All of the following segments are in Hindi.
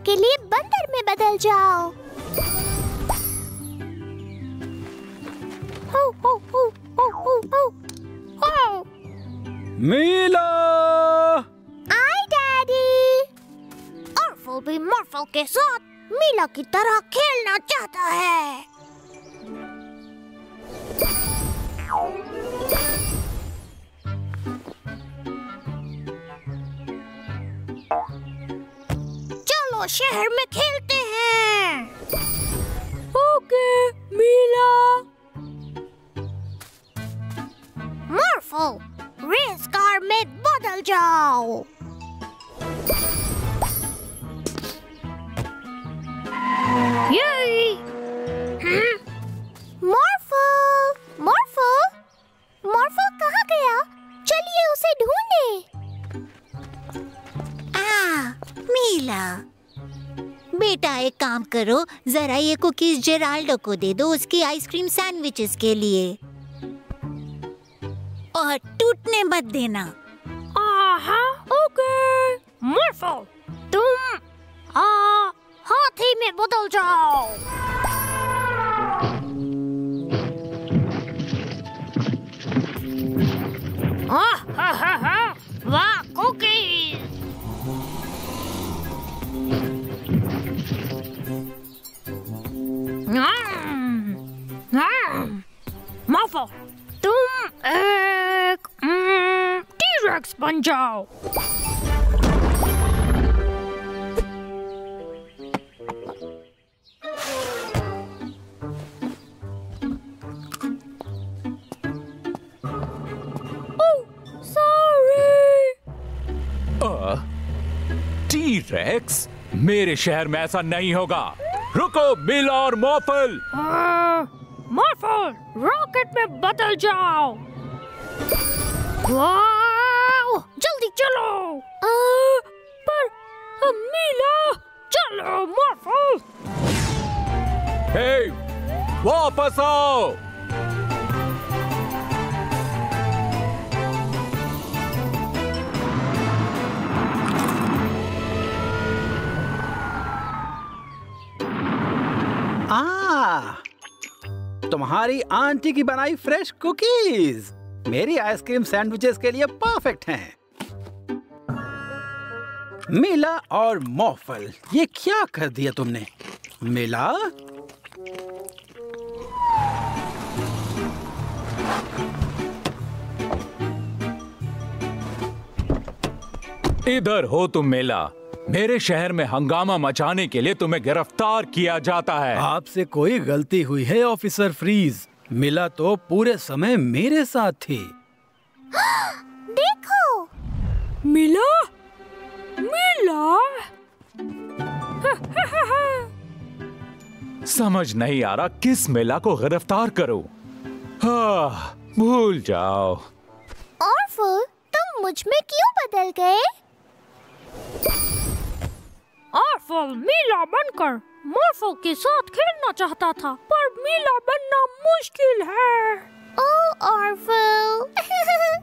के लिए बंदर में बदल जाओ। हो हो हो हो हो हो हो। मीला! आई डैडी। ऑर्फल भी मॉर्फल के साथ मीला की तरह खेलना चाहता है। चलो शहर में खेलते हैं। ओके मीला। मॉर्फल, रेस कार में बदल जाओ। ये मॉर्फल, मॉर्फल, मॉर्फल कहाँ गया? चलिए उसे ढूंढें। मीला, बेटा एक काम करो, जरा ये कुकीज जेराल्डो को दे दो उसकी आइसक्रीम सैंडविचेस के लिए, और टूटने मत देना। आहा, ओके। मॉर्फल, तुम हाथी में बदल जाओ। वाह कुकीज। मॉर्फल, तुम एक टी-रेक्स बन जाओ। टी-रेक्स? मेरे शहर में ऐसा नहीं होगा। रुको मीला और मॉर्फल। मॉर्फल, रॉकेट में बदल जाओ। वाओ, जल्दी चलो। पर मीला, चलो मॉर्फल। हे, वापस आओ। तुम्हारी आंटी की बनाई फ्रेश कुकीज मेरी आइसक्रीम सैंडविचेस के लिए परफेक्ट हैं। मीला और मॉर्फल, ये क्या कर दिया तुमने? मीला, इधर हो तुम मीला। मेरे शहर में हंगामा मचाने के लिए तुम्हें गिरफ्तार किया जाता है। आपसे कोई गलती हुई है ऑफिसर फ्रीज। मीला तो पूरे समय मेरे साथ थी। देखो मीला, मीला। समझ नहीं आ रहा किस मीला को गिरफ्तार करूं। भूल जाओ। ऑर्फल, तुम मुझ में क्यों बदल गए? ऑर्फल मीला बनकर मॉर्फल के साथ खेलना चाहता था, पर मीला बनना मुश्किल है। ओह ऑर्फल।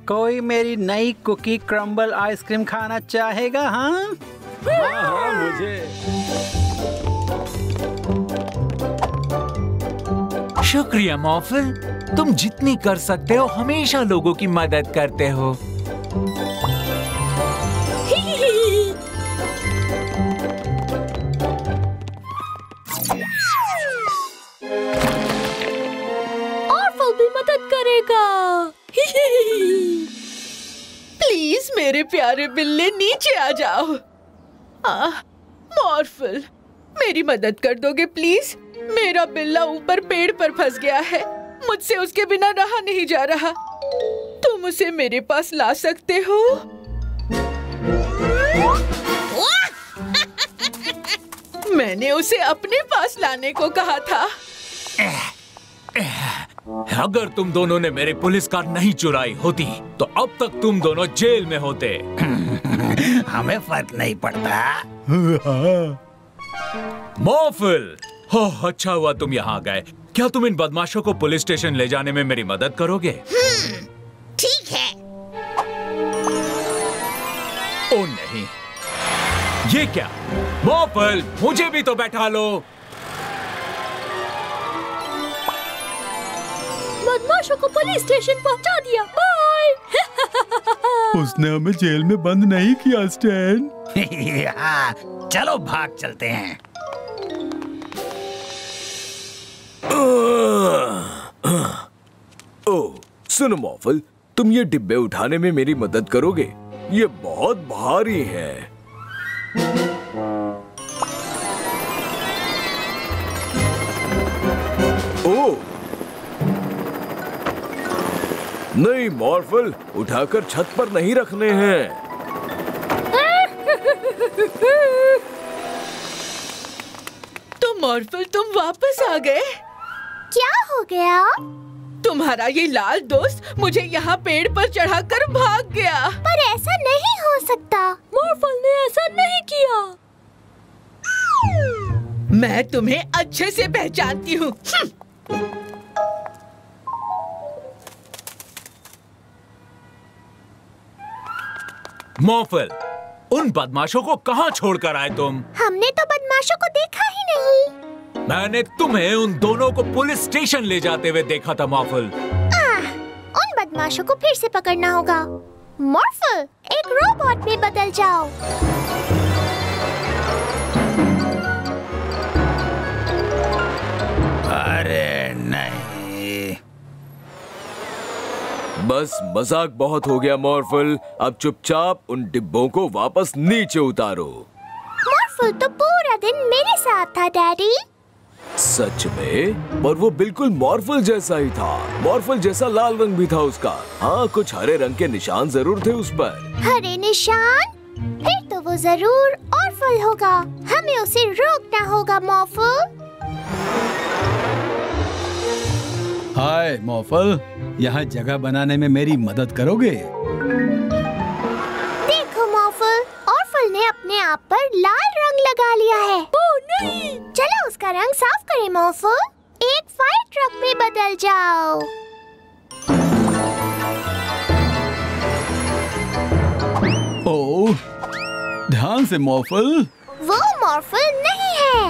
कोई मेरी नई कुकी क्रम्बल आइसक्रीम खाना चाहेगा? हाँ हाँ, मुझे। शुक्रिया मॉर्फल, तुम जितनी कर सकते हो हमेशा लोगों की मदद करते हो। ऑर्फल भी मदद करेगा। प्लीज मेरे प्यारे बिल्ले नीचे आ जाओ। मॉर्फल, मेरी मदद कर दोगे प्लीज? मेरा बिल्ला ऊपर पेड़ पर फंस गया है, मुझसे उसके बिना रहा नहीं जा रहा। तुम उसे मेरे पास ला सकते हो? मैंने उसे अपने पास लाने को कहा था। अगर तुम दोनों ने मेरी पुलिस कार नहीं चुराई होती तो अब तक तुम दोनों जेल में होते। हमें फर्क नहीं पड़ता। मॉर्फल, अच्छा हुआ तुम यहाँ गए। क्या तुम इन बदमाशों को पुलिस स्टेशन ले जाने में मेरी मदद करोगे? ठीक है। ओ नहीं, ये क्या? मॉर्फल, मुझे भी तो बैठा लो। बदमाशों को पुलिस स्टेशन पहुंचा दिया। बाय। उसने हमें जेल में बंद नहीं किया स्टैन। हाँ, चलो भाग चलते हैं। ओह, सुनो मॉर्फल, तुम ये डिब्बे उठाने में मेरी मदद करोगे? ये बहुत भारी है। ओह, नहीं मॉर्फल, उठाकर छत पर नहीं रखने हैं। तो मॉर्फल, तुम वापस आ गए? क्या हो गया? तुम्हारा ये लाल दोस्त मुझे यहाँ पेड़ पर चढ़ाकर भाग गया। पर ऐसा नहीं हो सकता। मॉर्फल ने ऐसा नहीं किया। मैं तुम्हें अच्छे से पहचानती हूँ। मॉर्फल, उन बदमाशों को कहाँ छोड़कर आए तुम? हमने तो बदमाशों को देखा ही नहीं। मैंने तुम्हें उन दोनों को पुलिस स्टेशन ले जाते हुए देखा था मॉर्फल। उन बदमाशों को फिर से पकड़ना होगा। मॉर्फल, एक रोबोट में बदल जाओ। अरे नहीं। बस मजाक बहुत हो गया मॉर्फल, अब चुपचाप उन डिब्बों को वापस नीचे उतारो। मॉर्फल तो पूरा दिन मेरे साथ था डैडी। सच में? पर वो बिल्कुल मॉर्फल जैसा ही था। मॉर्फल जैसा लाल रंग भी था उसका। हाँ, कुछ हरे रंग के निशान जरूर थे उस पर। हरे निशान? फिर तो वो जरूर ऑर्फल होगा। हमें उसे रोकना होगा मॉर्फल। हाय मॉर्फल, यहाँ जगह बनाने में मेरी मदद करोगे? देखो मॉर्फल, ऑर्फल ने अपने आप पर लाल रंग लगा लिया है। ओह नहीं! चलो उसका रंग साफ करें मॉर्फल। एक फायर ट्रक में बदल जाओ। ओह, ध्यान से मॉर्फल। वो मॉर्फल नहीं है।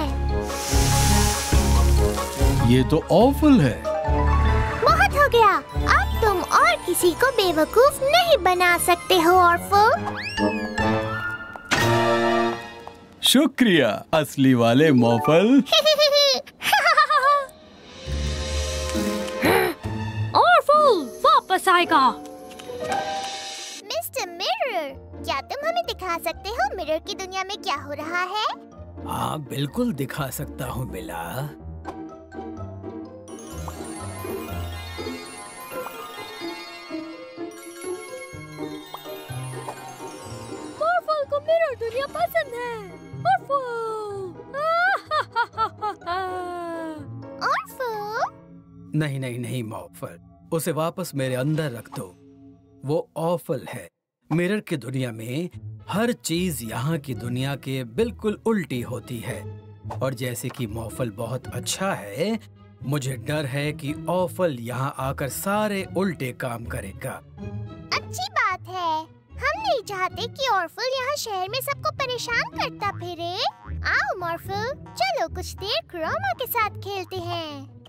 ये तो ऑफल है। बहुत हो गया। अब तुम और किसी को बेवकूफ नहीं बना सकते हो ऑर्फल। शुक्रिया असली वाले मॉर्फल। ऑर्फल वापस आएगा। मिस्टर मिरर, क्या तुम हमें दिखा सकते हो मिरर की दुनिया में क्या हो रहा है? हाँ, बिल्कुल दिखा सकता हूँ बिला। मॉर्फल को मिरर दुनिया पसंद है। ऑर्फल? नहीं नहीं नहीं मॉर्फल, उसे वापस मेरे अंदर रख दो। वो ऑफल है। मिरर की दुनिया में हर चीज यहाँ की दुनिया के बिल्कुल उल्टी होती है। और जैसे कि मॉर्फल बहुत अच्छा है, मुझे डर है कि ऑफल यहाँ आकर सारे उल्टे काम करेगा। अच्छी बात है। हम नहीं चाहते कि ऑर्फल यहाँ शहर में सबको परेशान करता फिरे। आओ मॉर्फल, चलो कुछ देर क्रोमा के साथ खेलते हैं।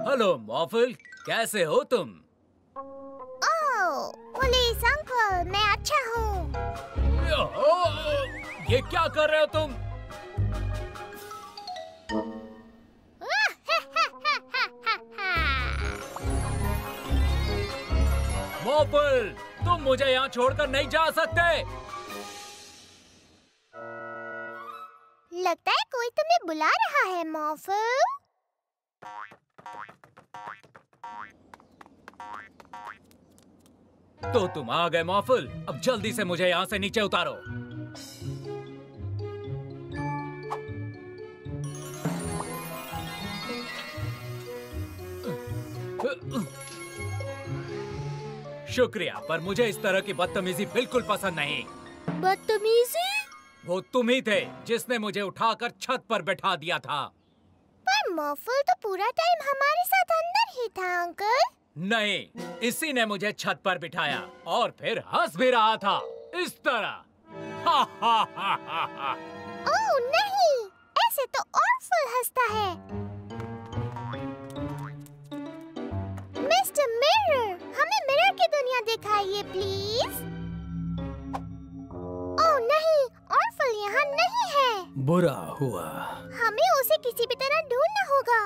हेलो मॉर्फल, कैसे हो तुम? ओह, पुलिस अंकल, मैं अच्छा हूँ। ये क्या कर रहे हो तुम? मॉर्फल, तुम मुझे यहाँ छोड़कर नहीं जा सकते। लगता है कोई तुम्हें बुला रहा है मॉर्फल। तो तुम आ गए मॉर्फल, अब जल्दी से मुझे यहाँ से नीचे उतारो। शुक्रिया, पर मुझे इस तरह की बदतमीजी बिल्कुल पसंद नहीं। बदतमीजी? वो तुम ही थे जिसने मुझे उठाकर छत पर बैठा दिया था। पर पर मॉर्फल तो पूरा टाइम हमारे साथ अंदर ही था अंकल। नहीं, इसी ने मुझे छत पर बिठाया और फिर हंस भी रहा था इस तरह। ओह नहीं, ऐसे तो ऑर्फल हंसता है। मिस्टर मिरर, हमें मिरर की दुनिया दिखाइए प्लीज। ओह नहीं, ऑर्फल यहाँ नहीं है। बुरा हुआ। हमें उसे किसी भी तरह ढूंढना होगा।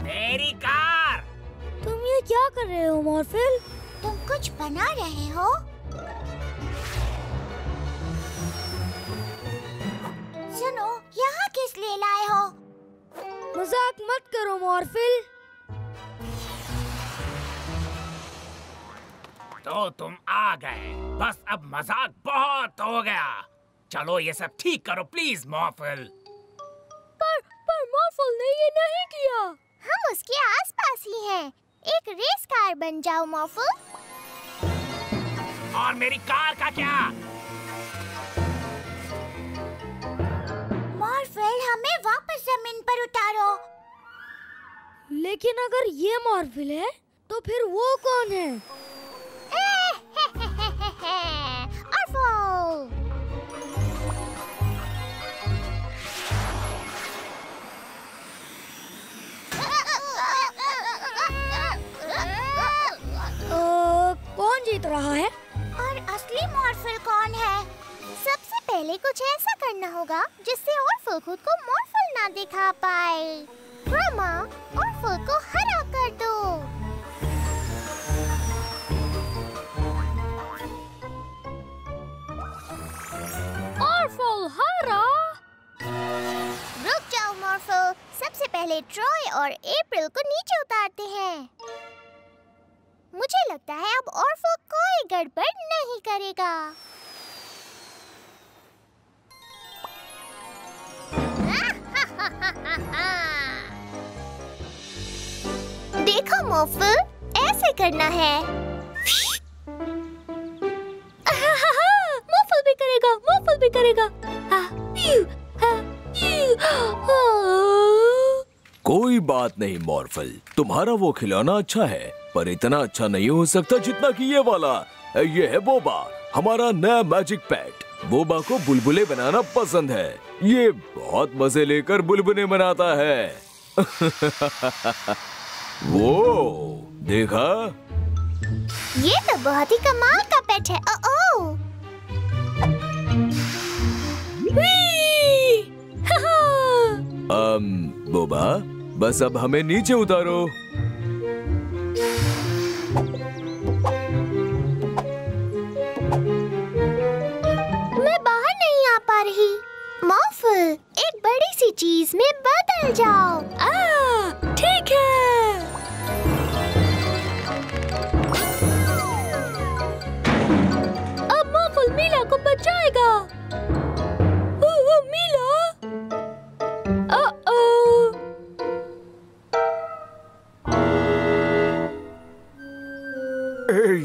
मेरी कार। तुम ये क्या कर रहे हो मॉर्फल? तुम कुछ बना रहे हो? सुनो, यहाँ किस लिए लाए हो? मजाक मत करो मॉर्फल। तो तुम आ गए, बस अब मजाक बहुत हो गया। चलो ये सब ठीक करो प्लीज मॉर्फल। पर मॉर्फल ने ये नहीं किया। हम उसके आसपास ही हैं। एक रेस कार बन जाओ मॉर्फल। और मेरी कार का क्या? मॉर्फल, हमें वापस जमीन पर उतारो। लेकिन अगर ये मॉर्फल है तो फिर वो कौन है? ऑर्फल। कौन जीत रहा है? और असली मॉर्फल कौन है? सबसे पहले कुछ ऐसा करना होगा जिससे ऑर्फल खुद को मॉर्फल ना दिखा पाए। क्रोमा, ऑर्फल को हरा कर दो। ऑर्फल हरा? रुक जाओ मॉर्फल, सबसे पहले ट्रॉय और अप्रैल को नीचे उतारते हैं। मुझे लगता है अब ऑर्फल कोई गड़बड़ नहीं करेगा। देखो मॉर्फल, ऐसे करना है। मॉर्फल भी करेगा, मॉर्फल भी करेगा। कोई बात नहीं मॉर्फल, तुम्हारा वो खिलौना अच्छा है पर इतना अच्छा नहीं हो सकता जितना कि ये वाला। ये है बोबा, हमारा नया मैजिक पेट। बोबा को बुलबुले बनाना पसंद है। ये बहुत मजे लेकर बुलबुले बनाता है। वो देखा? ये तो बहुत ही कमाल का पेट है। ओह बोबा, बस अब हमें नीचे उतारो। मैं बाहर नहीं आ पा रही। मॉर्फल, एक बड़ी सी चीज में बदल जाओ। ठीक है। अब मॉर्फल मीला को बचाएगा। मीला?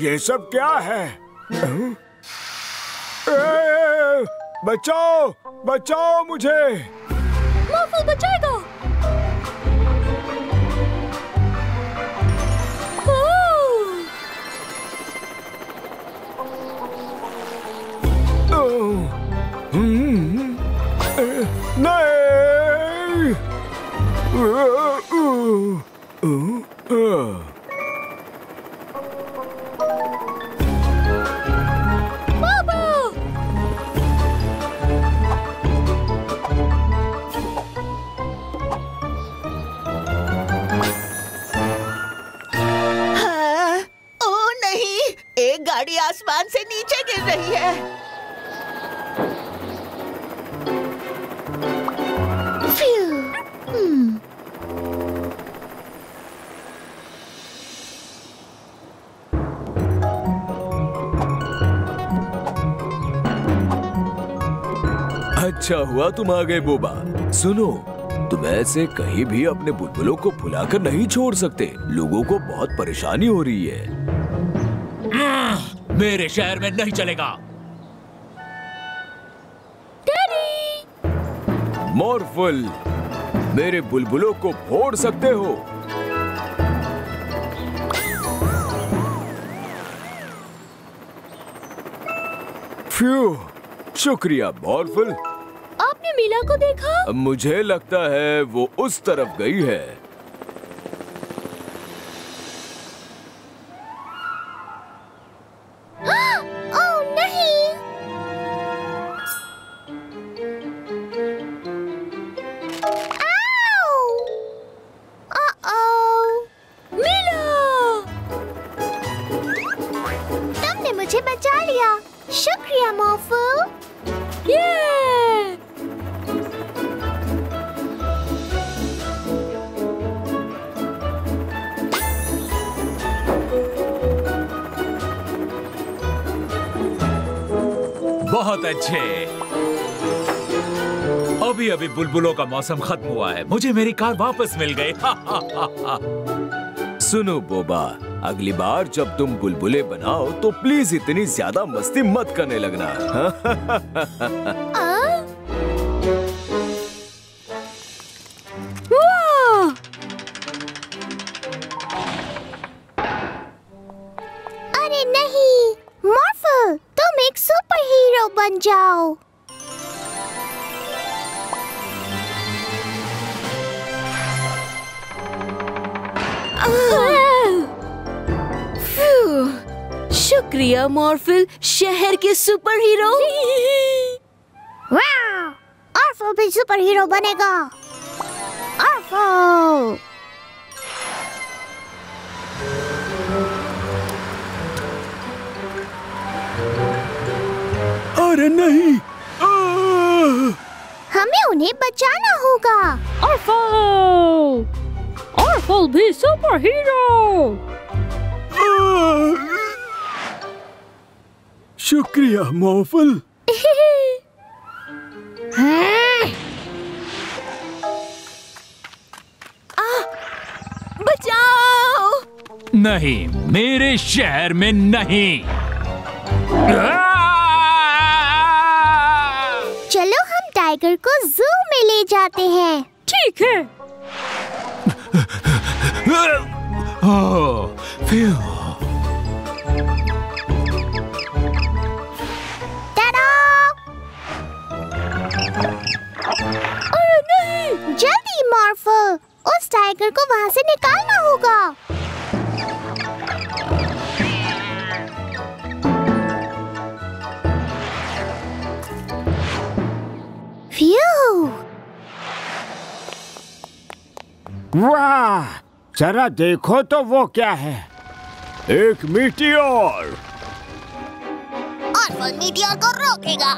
ये सब क्या है? बचाओ, बचाओ मुझे। मॉर्फल बचाएगा। नहीं। गाड़ी आसमान से नीचे गिर रही है। अच्छा हुआ तुम आ गए बोबा। सुनो, तुम ऐसे कहीं भी अपने बुलबुलों को फुलाकर नहीं छोड़ सकते। लोगों को बहुत परेशानी हो रही है। मेरे शहर में नहीं चलेगा। मॉर्फल, मेरे बुलबुलों को फोड़ सकते हो। फ्यू, शुक्रिया मॉर्फल। आपने मीला को देखा? मुझे लगता है वो उस तरफ गई है। ओह नहीं! मीला! तुमने मुझे बचा लिया। शुक्रिया मॉर्फल। बहुत अच्छे। अभी अभी बुलबुलों का मौसम खत्म हुआ है। मुझे मेरी कार वापस मिल गई। सुनो बोबा, अगली बार जब तुम बुलबुले बनाओ तो प्लीज इतनी ज्यादा मस्ती मत करने लगना। अरे नहीं, मॉर्फल, तुम एक सुपर हीरो बन जाओ। शुक्रिया मॉर्फल, शहर के सुपर हीरो। वाह! मॉर्फल भी सुपर हीरो बनेगा। मॉर्फल! अरे नहीं! हमें उन्हें बचाना होगा। ऑर्फल भी सुपर हीरो। शुक्रिया मॉर्फल। बचाओ! नहीं, मेरे शहर में नहीं। चलो हम टाइगर को जू में ले जाते हैं। ठीक है। अरे नहीं! जल्दी मॉर्फल, उस टाइगर को वहाँ से निकालना होगा। वाह! जरा देखो तो वो क्या है। एक मीटियोर। ऑर्फल मीटियोर को रोकेगा।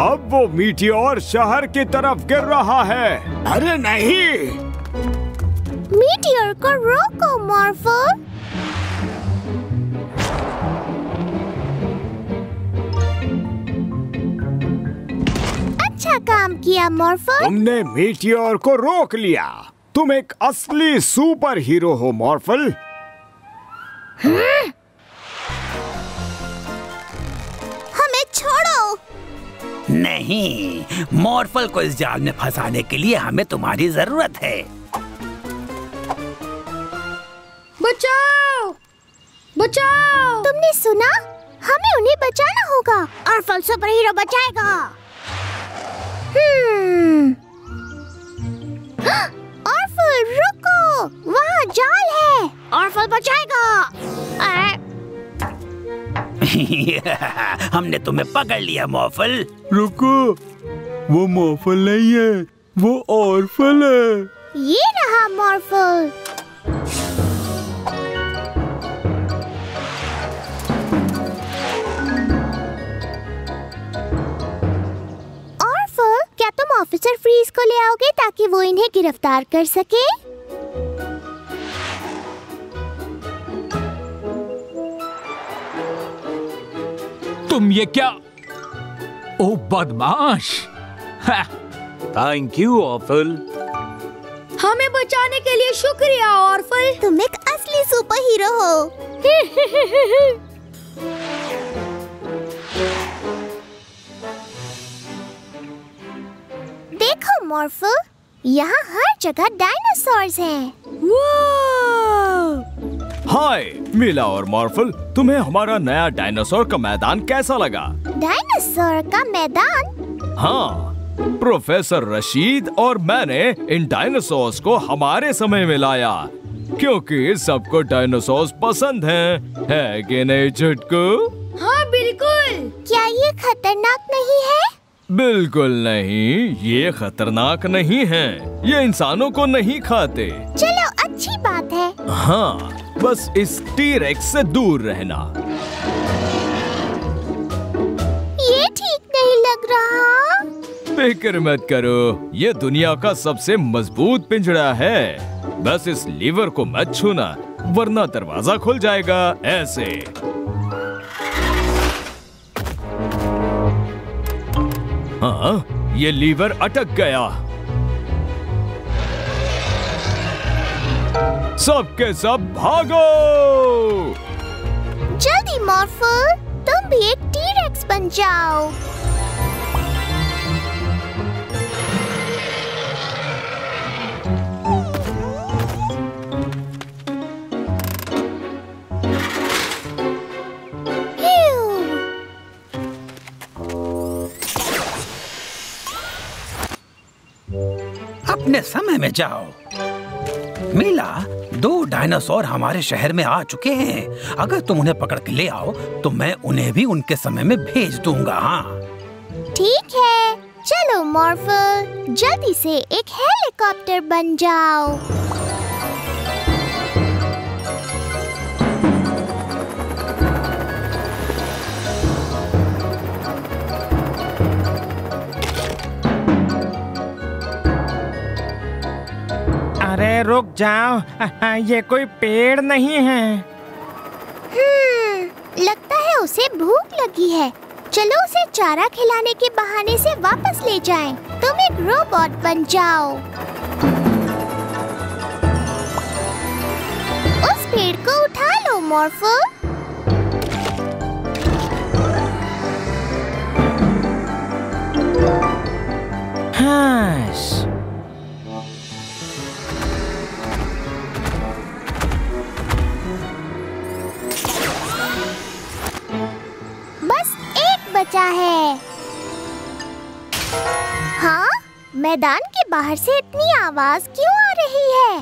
अब वो मीटियोर शहर की तरफ गिर रहा है। अरे नहीं! मीटियोर को रोको मॉर्फल। अच्छा काम किया मॉर्फल। तुमने मीटियोर को रोक लिया। तुम एक असली सुपर हीरो हो मॉर्फल। हमें छोड़ो। नहीं, मॉर्फल को इस जाल में फंसाने के लिए हमें तुम्हारी जरूरत है। बचाओ! बचाओ! तुमने सुना? हमें उन्हें बचाना होगा। ऑर्फल सुपर हीरो बचाएगा। ऑर्फल रुको, वहाँ जाल है। ऑर्फल बचाएगा। हमने तुम्हें पकड़ लिया मॉर्फल। रुको, वो मॉर्फल नहीं है, वो ऑर्फल है। ये रहा मॉर्फल। ऑर्फल, क्या तुम ऑफिसर फ्रीज को ले आओगे ताकि वो इन्हें गिरफ्तार कर सके? तुम ये क्या? ओ बदमाश! Thank you Morphle. हमें बचाने के लिए शुक्रिया ऑर्फल। तुम एक असली सुपर हीरो हो। देखो मॉर्फल, यहाँ हर जगह डायनासोर्स हैं। हाय मीला और मॉर्फल, तुम्हें हमारा नया डायनासोर का मैदान कैसा लगा? डायनासोर का मैदान? हाँ, प्रोफेसर रशीद और मैंने इन डायनासोर्स को हमारे समय में लाया क्योंकि सबको डायनासोर्स पसंद हैं, है कि नहीं चुटकू? हाँ बिल्कुल। क्या ये खतरनाक नहीं है? बिल्कुल नहीं, ये खतरनाक नहीं है। ये इंसानों को नहीं खाते। चलो अच्छी बात है। हाँ, बस इस टी-रेक्स से दूर रहना। ये ठीक नहीं लग रहा। फिक्र मत करो, ये दुनिया का सबसे मजबूत पिंजरा है। बस इस लीवर को मत छूना, वरना दरवाजा खुल जाएगा। ऐसे हाँ, ये लीवर अटक गया। सबके सब भागो! जल्दी मॉर्फल, तुम भी एक टी-रेक्स बन जाओ। अपने समय में जाओ। मीला, 2 डायनासोर हमारे शहर में आ चुके हैं। अगर तुम उन्हें पकड़ के ले आओ तो मैं उन्हें भी उनके समय में भेज दूंगा। हाँ ठीक है, चलो मॉर्फल, जल्दी से एक हेलीकॉप्टर बन जाओ। अरे रुक जाओ, ये कोई पेड़ नहीं है। लगता है उसे भूख लगी है। चलो उसे चारा खिलाने के बहाने से वापस ले जाएं। तुम एक रोबोट बन जाओ। उस पेड़ को उठा लो मॉर्फल। बचा है। हाँ, मैदान के बाहर से इतनी आवाज क्यों आ रही है?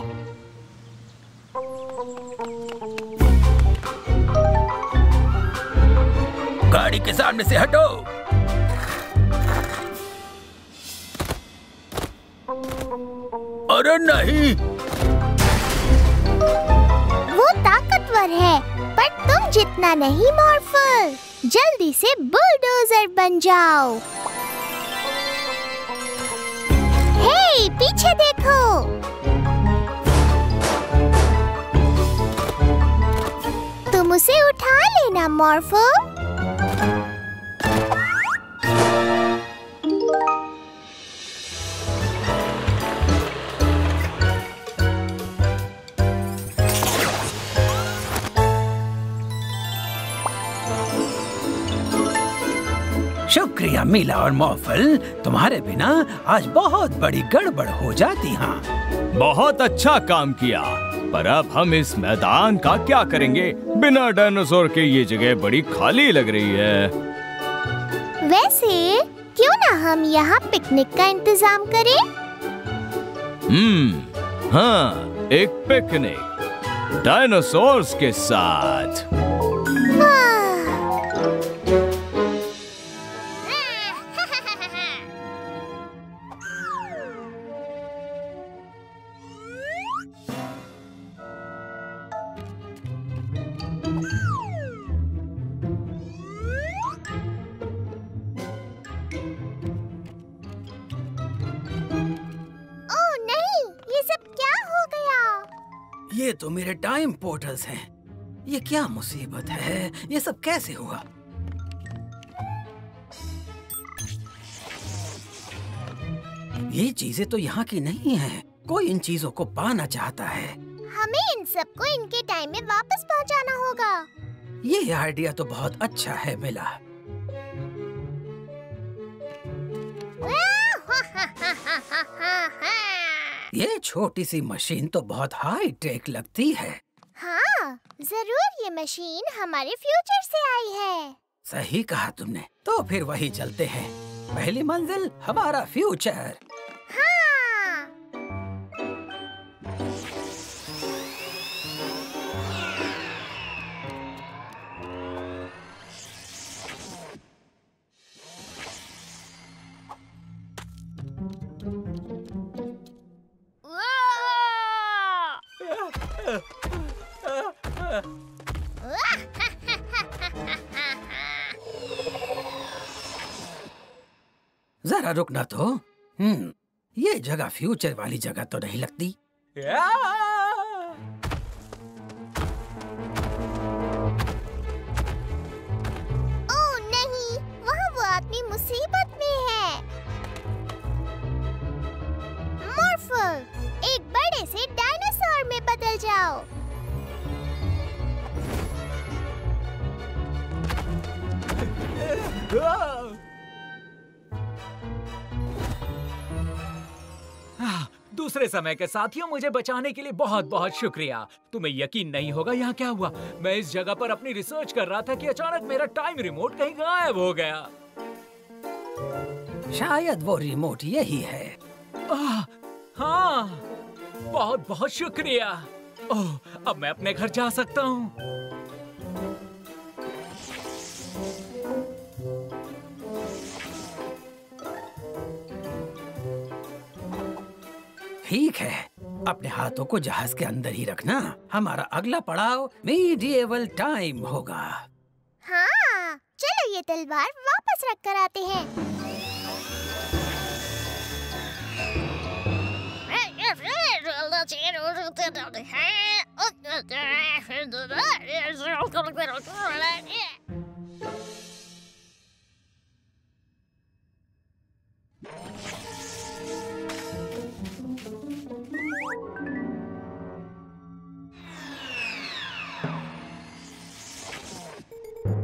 गाड़ी के सामने से हटो। अरे नहीं, वो ताकतवर है पर तुम जितना नहीं मॉर्फल। जल्दी से बुलडोजर बन जाओ। हे, पीछे देखो। तुम उसे उठा लेना मॉर्फल। शुक्रिया मीला और मॉर्फल, तुम्हारे बिना आज बहुत बड़ी गड़बड़ हो जाती। हाँ, बहुत अच्छा काम किया, पर अब हम इस मैदान का क्या करेंगे? बिना डायनासोर के ये जगह बड़ी खाली लग रही है। वैसे क्यों ना हम यहाँ पिकनिक का इंतजाम करें? हाँ, एक पिकनिक डायनासोर्स के साथ। ये तो मेरे टाइम पोर्टल्स हैं। ये क्या मुसीबत है? ये सब कैसे हुआ? ये चीजें तो यहाँ की नहीं हैं। कोई इन चीजों को पाना चाहता है। हमें इन सबको इनके टाइम में वापस पहुँचाना होगा। ये आइडिया तो बहुत अच्छा है मिला। ये छोटी सी मशीन तो बहुत हाई टेक लगती है। हाँ, जरूर ये मशीन हमारे फ्यूचर से आई है। सही कहा तुमने। तो फिर वही चलते हैं। पहली मंजिल हमारा फ्यूचर। हाँ। जरा रुकना तो। ये जगह फ्यूचर वाली जगह तो नहीं लगती। ओह नहीं, वहाँ वो आदमी मुसीबत में है। मॉर्फल, एक बड़े से डायनासोर में बदल जाओ। दूसरे समय के साथियों, मुझे बचाने के लिए बहुत बहुत शुक्रिया। तुम्हें यकीन नहीं होगा यहाँ क्या हुआ। मैं इस जगह पर अपनी रिसर्च कर रहा था कि अचानक मेरा टाइम रिमोट कहीं गायब हो गया। शायद वो रिमोट यही है। हाँ, बहुत बहुत शुक्रिया। ओह, अब मैं अपने घर जा सकता हूँ। ठीक है, अपने हाथों को जहाज के अंदर ही रखना। हमारा अगला पड़ाव मीडिएवल टाइम होगा। हाँ, चलो ये तलवार वापस रख कर आते हैं।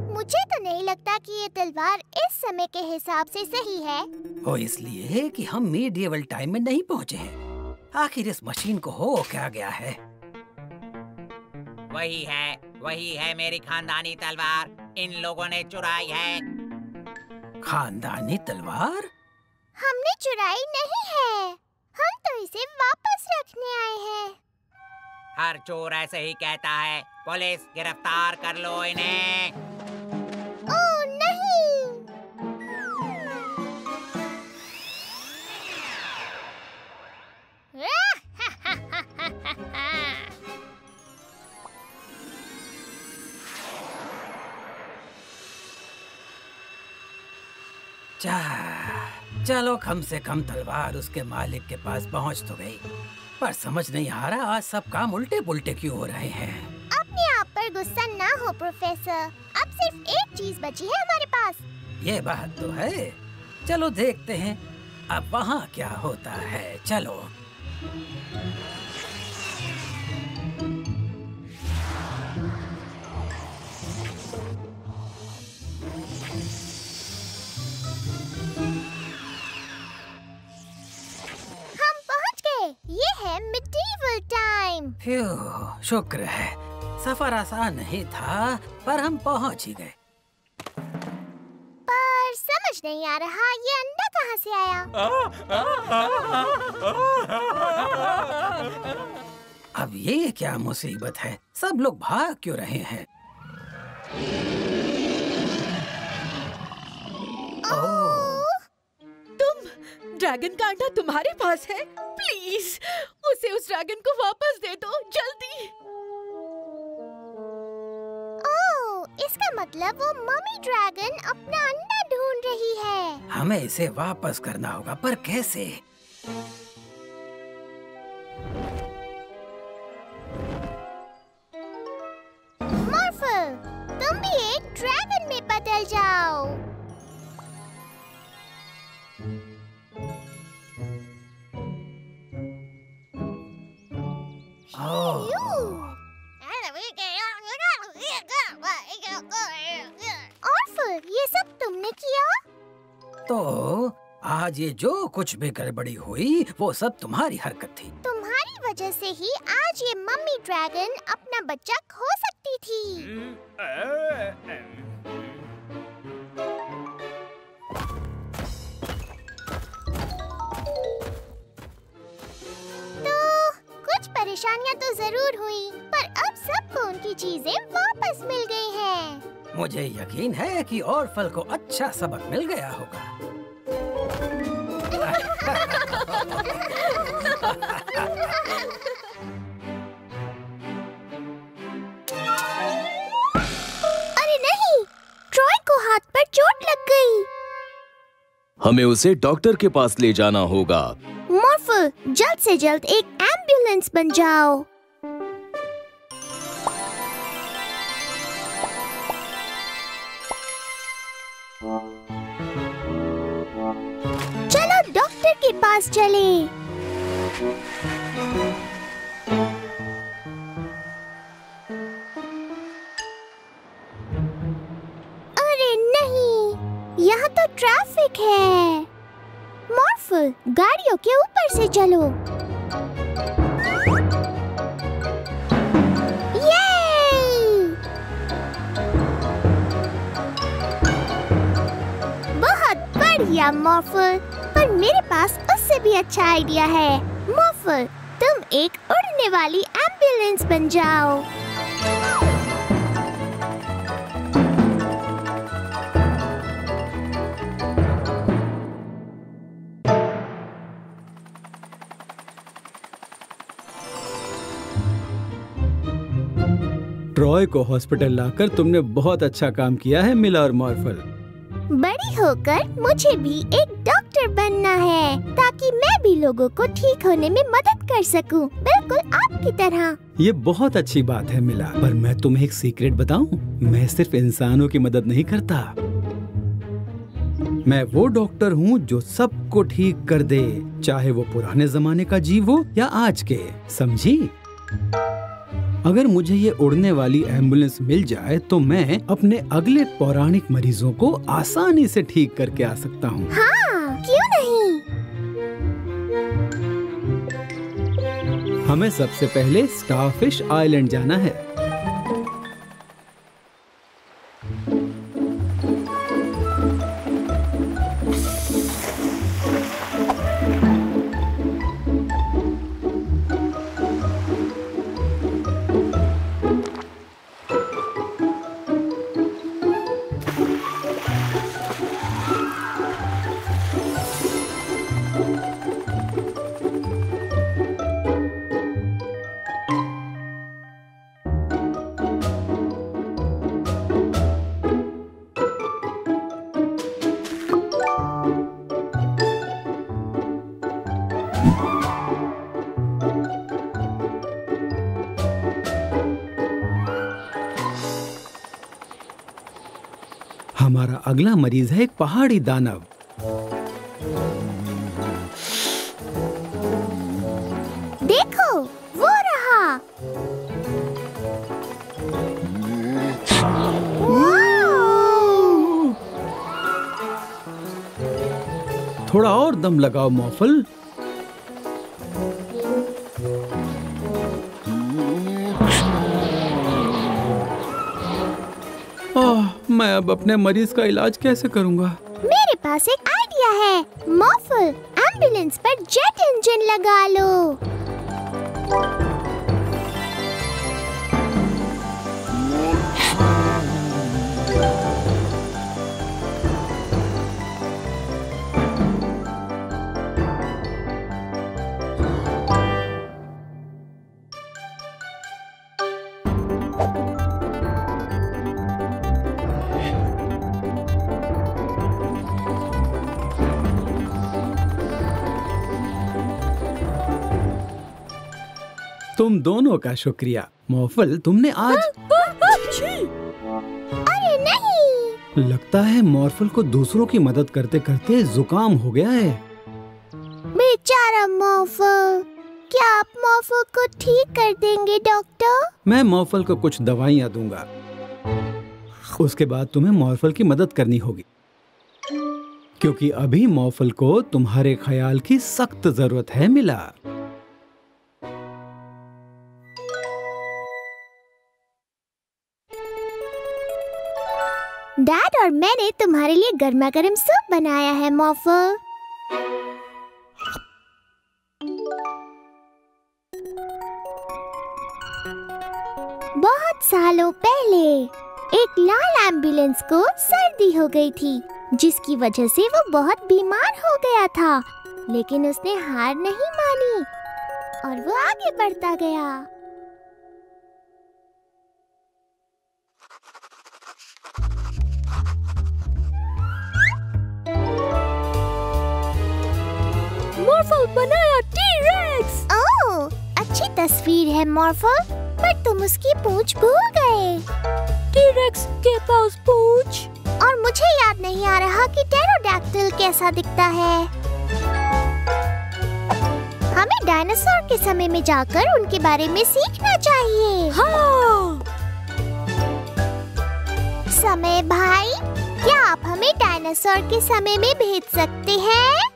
मुझे तो नहीं लगता कि ये तलवार इस समय के हिसाब से सही है। वो इसलिए कि हम मीडिएवल टाइम में नहीं पहुँचे हैं। आखिर इस मशीन को हो क्या गया है? वही है मेरी खानदानी तलवार। इन लोगों ने चुराई है। खानदानी तलवार? हमने चुराई नहीं है। हम तो इसे वापस रखने आए हैं। हर चोर ऐसे ही कहता है। पुलिस, गिरफ्तार कर लो इन्हें। ओह नहीं! चलो, कम से कम तलवार उसके मालिक के पास पहुंच तो गई। पर समझ नहीं आ रहा आज सब काम उल्टे पुल्टे क्यों हो रहे हैं। अपने आप पर गुस्सा ना हो प्रोफेसर। अब सिर्फ एक चीज बची है हमारे पास। ये बात तो है। चलो देखते हैं अब वहाँ क्या होता है। चलो। ये है मिडीवल टाइम। शुक्र है, सफर आसान नहीं था पर हम पहुंच ही गए। पर समझ नहीं आ रहा ये अंडा कहाँ से आया। अब ये क्या मुसीबत है? सब लोग भाग क्यों रहे हैं? ड्रैगन का अंडा तुम्हारे पास है? प्लीज उसे उस ड्रैगन को वापस दे दो, जल्दी। ओह, इसका मतलब वो मम्मी ड्रैगन अपना अंडा ढूंढ रही है। हमें इसे वापस करना होगा, पर कैसे? बदल जाओ। ऑर्फल, ये सब तुमने किया? तो आज ये जो कुछ भी गड़बड़ी हुई वो सब तुम्हारी हरकत थी। तुम्हारी वजह से ही आज ये मम्मी ड्रैगन अपना बच्चा खो सकती थी। तो कुछ परेशानियां तो जरूर हुई, पर अब सबको उनकी चीजें वापस मिल गई हैं। मुझे यकीन है कि ऑर्फल को अच्छा सबक मिल गया होगा। अरे नहीं, ट्रॉय को हाथ पर चोट लग गई। हमें उसे डॉक्टर के पास ले जाना होगा। मॉर्फल, जल्द से जल्द एक एम्बुलेंस बन जाओ। चलो डॉक्टर के पास चले। अरे नहीं, यहाँ तो ट्रैफिक है। मॉर्फल, गाड़ियों के ऊपर से चलो। ये बहुत बढ़िया मॉर्फल, पर मेरे पास उससे भी अच्छा आइडिया है। मॉर्फल, तुम एक उड़ने वाली एम्बुलेंस बन जाओ। ट्रॉय को हॉस्पिटल लाकर तुमने बहुत अच्छा काम किया है मिला और मॉर्फल। बड़ी होकर मुझे भी एक डॉक्टर बनना है, ताकि मैं भी लोगों को ठीक होने में मदद कर सकूं, बिल्कुल आपकी तरह। ये बहुत अच्छी बात है मिला, पर मैं तुम्हें एक सीक्रेट बताऊं? मैं सिर्फ इंसानों की मदद नहीं करता। मैं वो डॉक्टर हूँ जो सबको ठीक कर दे, चाहे वो पुराने जमाने का जीव हो या आज के, समझी? अगर मुझे ये उड़ने वाली एम्बुलेंस मिल जाए तो मैं अपने अगले पौराणिक मरीजों को आसानी से ठीक करके आ सकता हूँ। हाँ, क्यों नहीं? हमें सबसे पहले स्टारफिश आइलैंड जाना है। हमारा अगला मरीज है एक पहाड़ी दानव। देखो, वो रहा। थोड़ा और दम लगाओ मॉर्फल। मैं अब अपने मरीज का इलाज कैसे करूंगा? मेरे पास एक आइडिया है। मॉर्फल, एम्बुलेंस पर जेट इंजन लगा लो। तुम दोनों का शुक्रिया। मॉर्फल, तुमने आज अरे नहीं, लगता है मॉर्फल को दूसरों की मदद करते करते जुकाम हो गया है। बेचारा मॉर्फल, क्या आप मॉर्फल को ठीक कर देंगे डॉक्टर? मैं मॉर्फल को कुछ दवाइयाँ दूंगा, उसके बाद तुम्हें मॉर्फल की मदद करनी होगी, क्योंकि अभी मॉर्फल को तुम्हारे ख्याल की सख्त जरूरत है मिला। डैड और मैंने तुम्हारे लिए गर्मा गर्म सूप बनाया है मॉर्फल। बहुत सालों पहले एक लाल एम्बुलेंस को सर्दी हो गई थी, जिसकी वजह से वो बहुत बीमार हो गया था, लेकिन उसने हार नहीं मानी और वो आगे बढ़ता गया। मॉर्फल बनाया टी-रेक्स। ओह, अच्छी तस्वीर है मॉर्फल, पर तुम उसकी पूंछ भूल गए। टी-रेक्स के पास पूंछ? और मुझे याद नहीं आ रहा कि टेरोडैक्टिल कैसा दिखता है। हमें डायनासोर के समय में जाकर उनके बारे में सीखना चाहिए। हाँ। समय भाई, क्या आप हमें डायनासोर के समय में भेज सकते हैं?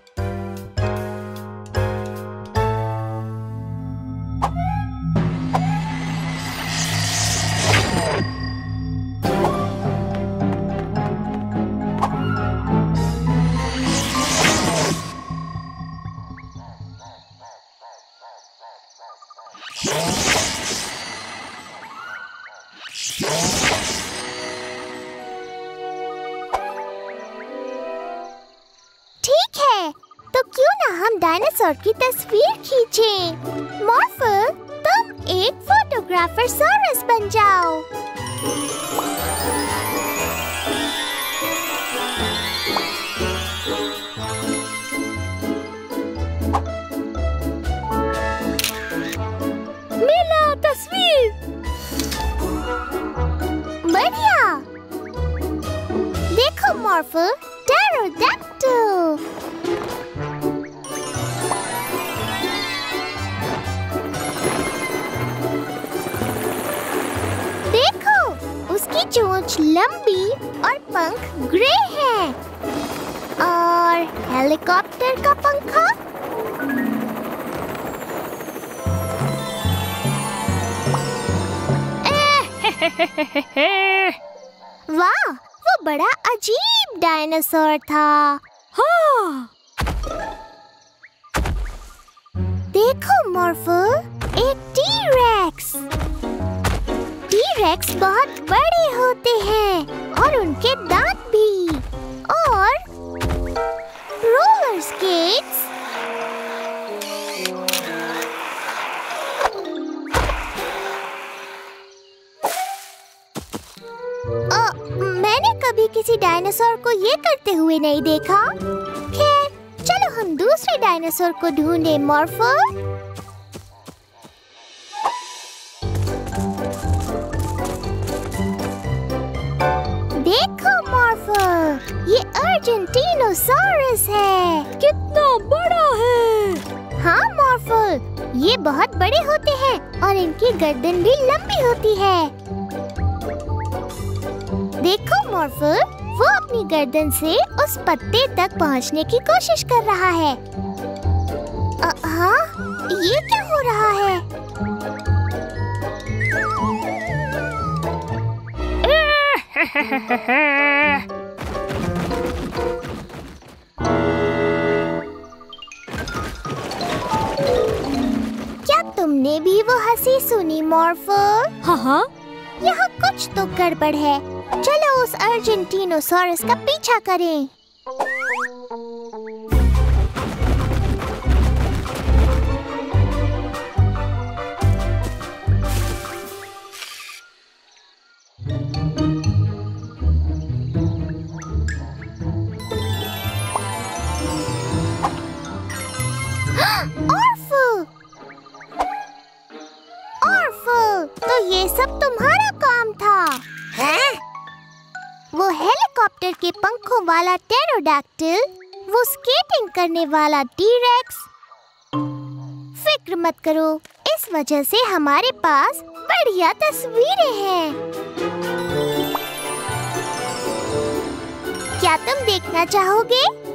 ठीक है, तो क्यों ना हम डायनासोर की तस्वीर खींचें। मॉर्फल, तुम एक फोटोग्राफर सॉरस बन जाओ। मिला तस्वीर। बढ़िया। देखो मॉर्फल, टेरोडैक्टिल। देखो, उसकी चोंच लंबी और पंख ग्रे हैं। और हेलीकॉप्टर का पंखा? वाह, वो बड़ा अजीब डायनासोर था। हाँ। देखो मॉर्फल, एक टी-रेक्स। टी-रेक्स बहुत बड़े होते हैं और उनके दांत भी, और रोलर स्केट्स। मैंने कभी किसी डायनासोर को ये करते हुए नहीं देखा। खैर, चलो हम दूसरे डायनासोर को ढूंढें मॉर्फल। देखो मॉर्फल, ये अर्जेंटीनोसॉरस है। कितना बड़ा है। हाँ मॉर्फल, ये बहुत बड़े होते हैं और इनकी गर्दन भी लंबी होती है। देखो मॉर्फल, वो अपनी गर्दन से उस पत्ते तक पहुंचने की कोशिश कर रहा है। हाँ, ये क्या हो रहा है? क्या तुमने भी वो हंसी सुनी मॉर्फल? हाँ। यहाँ कुछ तो गड़बड़ है। चलो उस अर्जेंटीनोसॉरस का पीछा करें। ऑर्फल, तो ये सब तुम्हारा काम था। हैं? वो हेलीकॉप्टर के पंखों वाला टेरोडैक्टिल, वो स्केटिंग करने वाला टी-रेक्स। फिक्र मत करो, इस वजह से हमारे पास बढ़िया तस्वीरें हैं। क्या तुम देखना चाहोगे?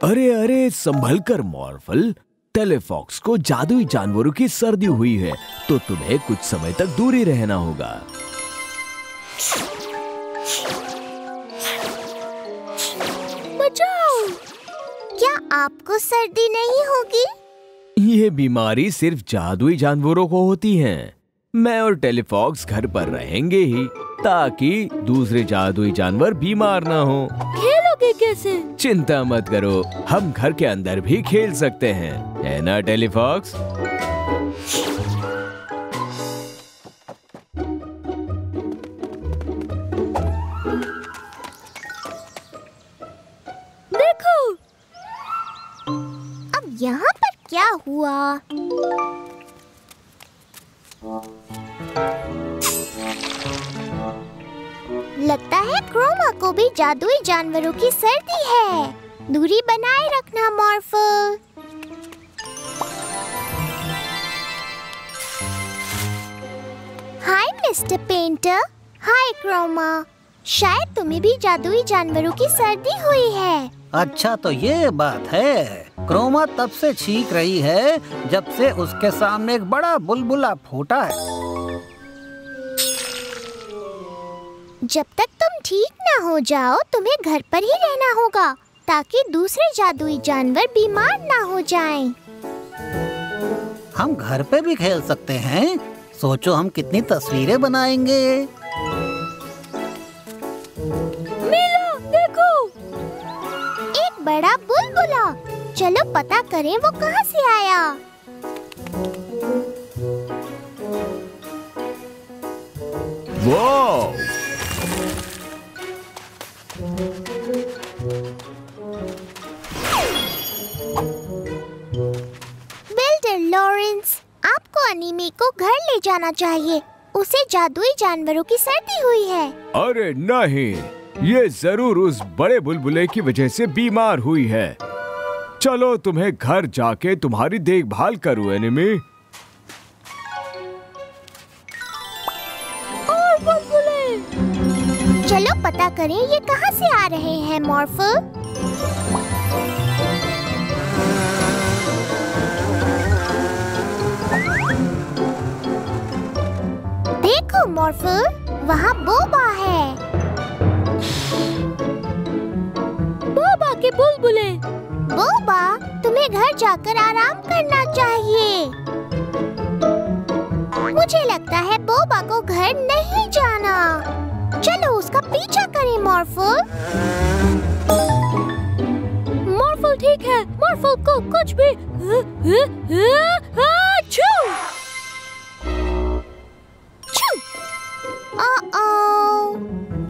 अरे अरे संभल कर मॉर्फल, टेलेफॉक्स को जादुई जानवरों की सर्दी हुई है, तो तुम्हें कुछ समय तक दूरी रहना होगा। बचाओ! क्या आपको सर्दी नहीं होगी? ये बीमारी सिर्फ जादुई जानवरों को होती है। मैं और टेलीफॉक्स घर पर रहेंगे ही, ताकि दूसरे जादुई जानवर बीमार ना हो। खेलोगे कैसे? चिंता मत करो, हम घर के अंदर भी खेल सकते हैं, है ना टेलीफॉक्स? देखो, अब यहाँ पर क्या हुआ? लगता है क्रोमा को भी जादुई जानवरों की सर्दी है। दूरी बनाए रखना Morphle. Hi Mister Painter. Hi Chroma. शायद तुम्हें भी जादुई जानवरों की सर्दी हुई है। अच्छा, तो ये बात है। क्रोमा तब से छींक रही है जब से उसके सामने एक बड़ा बुलबुला फूटा है। जब तक तुम ठीक ना हो जाओ, तुम्हें घर पर ही रहना होगा, ताकि दूसरे जादुई जानवर बीमार ना हो जाएं। हम घर पे भी खेल सकते हैं। सोचो हम कितनी तस्वीरें बनाएंगे। मीला, देखो, एक बड़ा बुलबुला। चलो पता करें वो कहाँ से आया। वाह! बिल्डर लॉरेंस, आपको अनीमी को घर ले जाना चाहिए। उसे जादुई जानवरों की सर्दी हुई है। अरे नहीं, ये जरूर उस बड़े बुलबुले की वजह से बीमार हुई है। चलो तुम्हें घर जाके तुम्हारी देखभाल करूं एनिमी। और बुलबुले। चलो पता करें ये कहाँ से आ रहे हैं मॉर्फल। देखो मॉर्फल, वहाँ बोबा है। बोबा के बुलबुले। बोबा, तुम्हें घर जाकर आराम करना चाहिए। मुझे लगता है बोबा को घर नहीं जाना। चलो उसका पीछा करें मॉर्फल। मॉर्फल ठीक है। मॉर्फल को कुछ भी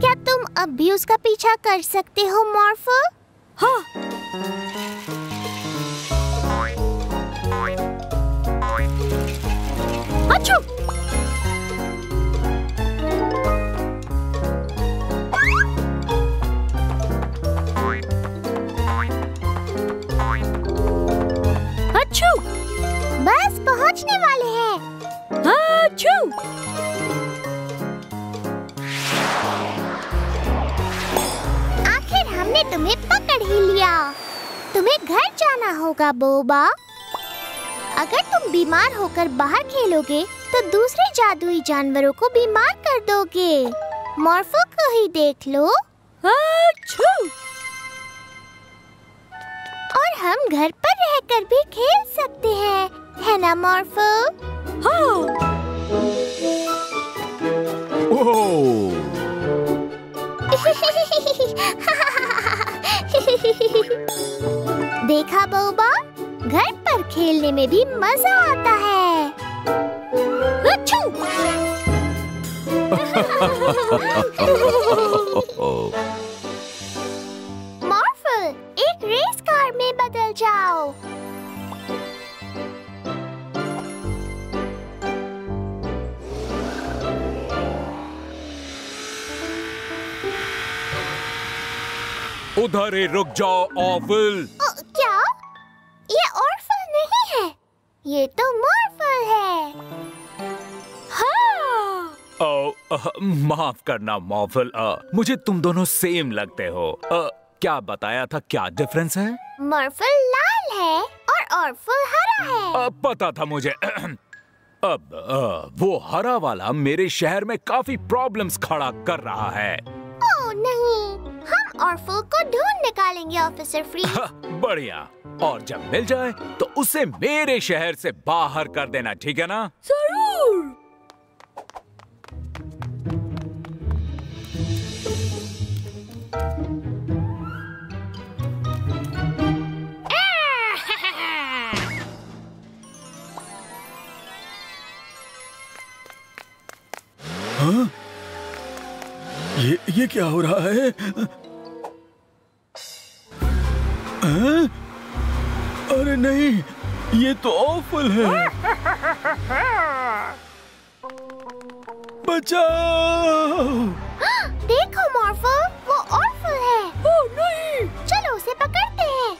क्या तुम अब भी उसका पीछा कर सकते हो मॉर्फल? हाँ। अच्छा। अच्छा। बस पहुंचने वाले हैं। अच्छा। आखिर हमने तुम्हें पकड़ ही लिया। तुम्हें घर जाना होगा बोबा। अगर तुम बीमार होकर बाहर खेलोगे तो दूसरे जादुई जानवरों को बीमार कर दोगे। मॉर्फल को ही देख लो। अच्छा। और हम घर पर रहकर भी खेल सकते हैं, है ना मॉर्फल? हाँ। ओह! देखा बोबा, घर पर खेलने में भी मजा आता है। अच्छू! मॉर्फल, एक रेस कार में बदल जाओ। उधर ही रुक जाओ ऑफल। क्या? ये ऑर्फल नहीं है, ये तो मॉर्फल है। हाँ। माफ करना मॉर्फल, मुझे तुम दोनों सेम लगते हो। क्या बताया था, क्या डिफरेंस है? मॉर्फल लाल है और ऑर्फल हरा है। पता था मुझे। अब वो हरा वाला मेरे शहर में काफी प्रॉब्लम्स खड़ा कर रहा है। ओह नहीं, हम ऑर्फल को ढूंढ निकालेंगे ऑफिसर फ्रीज। बढ़िया, और जब मिल जाए तो उसे मेरे शहर से बाहर कर देना, ठीक है ना? जरूर। हाँ? ये क्या हो रहा है? हाँ? अरे नहीं, ये तो ऑफल है। बचाओ! देखो मॉर्फल, वो ऑर्फल है। ओह नहीं! चलो उसे पकड़ते हैं।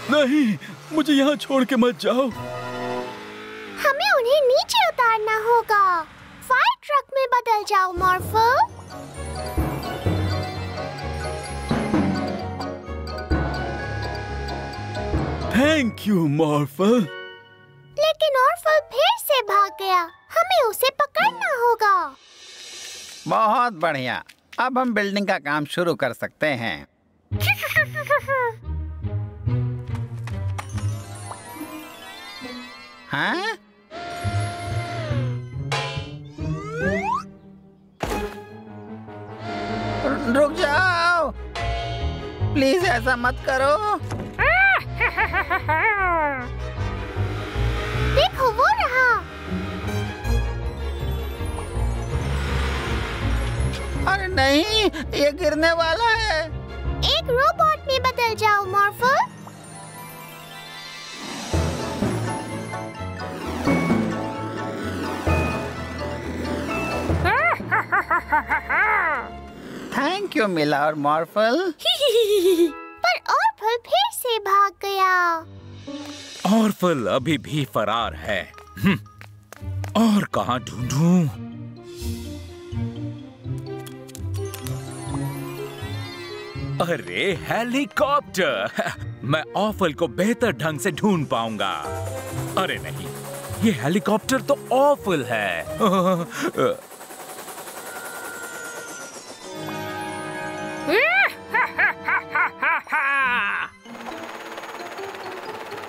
नहीं, मुझे यहाँ छोड़ के मत जाओ। हमें उन्हें नीचे उतारना होगा। फायर ट्रक में बदल जाओ मॉर्फल। Thank you मॉर्फल। लेकिन ऑर्फल फिर से भाग गया। हमें उसे पकड़ना होगा। बहुत बढ़िया, अब हम बिल्डिंग का काम शुरू कर सकते हैं। हाँ? रुक जाओ, प्लीज ऐसा मत करो। देखो वो रहा। अरे नहीं, ये गिरने वाला है। एक रोबोट में बदल जाओ मॉर्फल। थैंक यू मिला और मॉर्फल। पर ऑर्फल फिर से भाग गया। ऑर्फल अभी भी फरार है। और कहाँ ढूंढूं? अरे हेलीकॉप्टर! मैं ऑफल को बेहतर ढंग से ढूंढ पाऊंगा। अरे नहीं, ये हेलीकॉप्टर तो ऑफल है।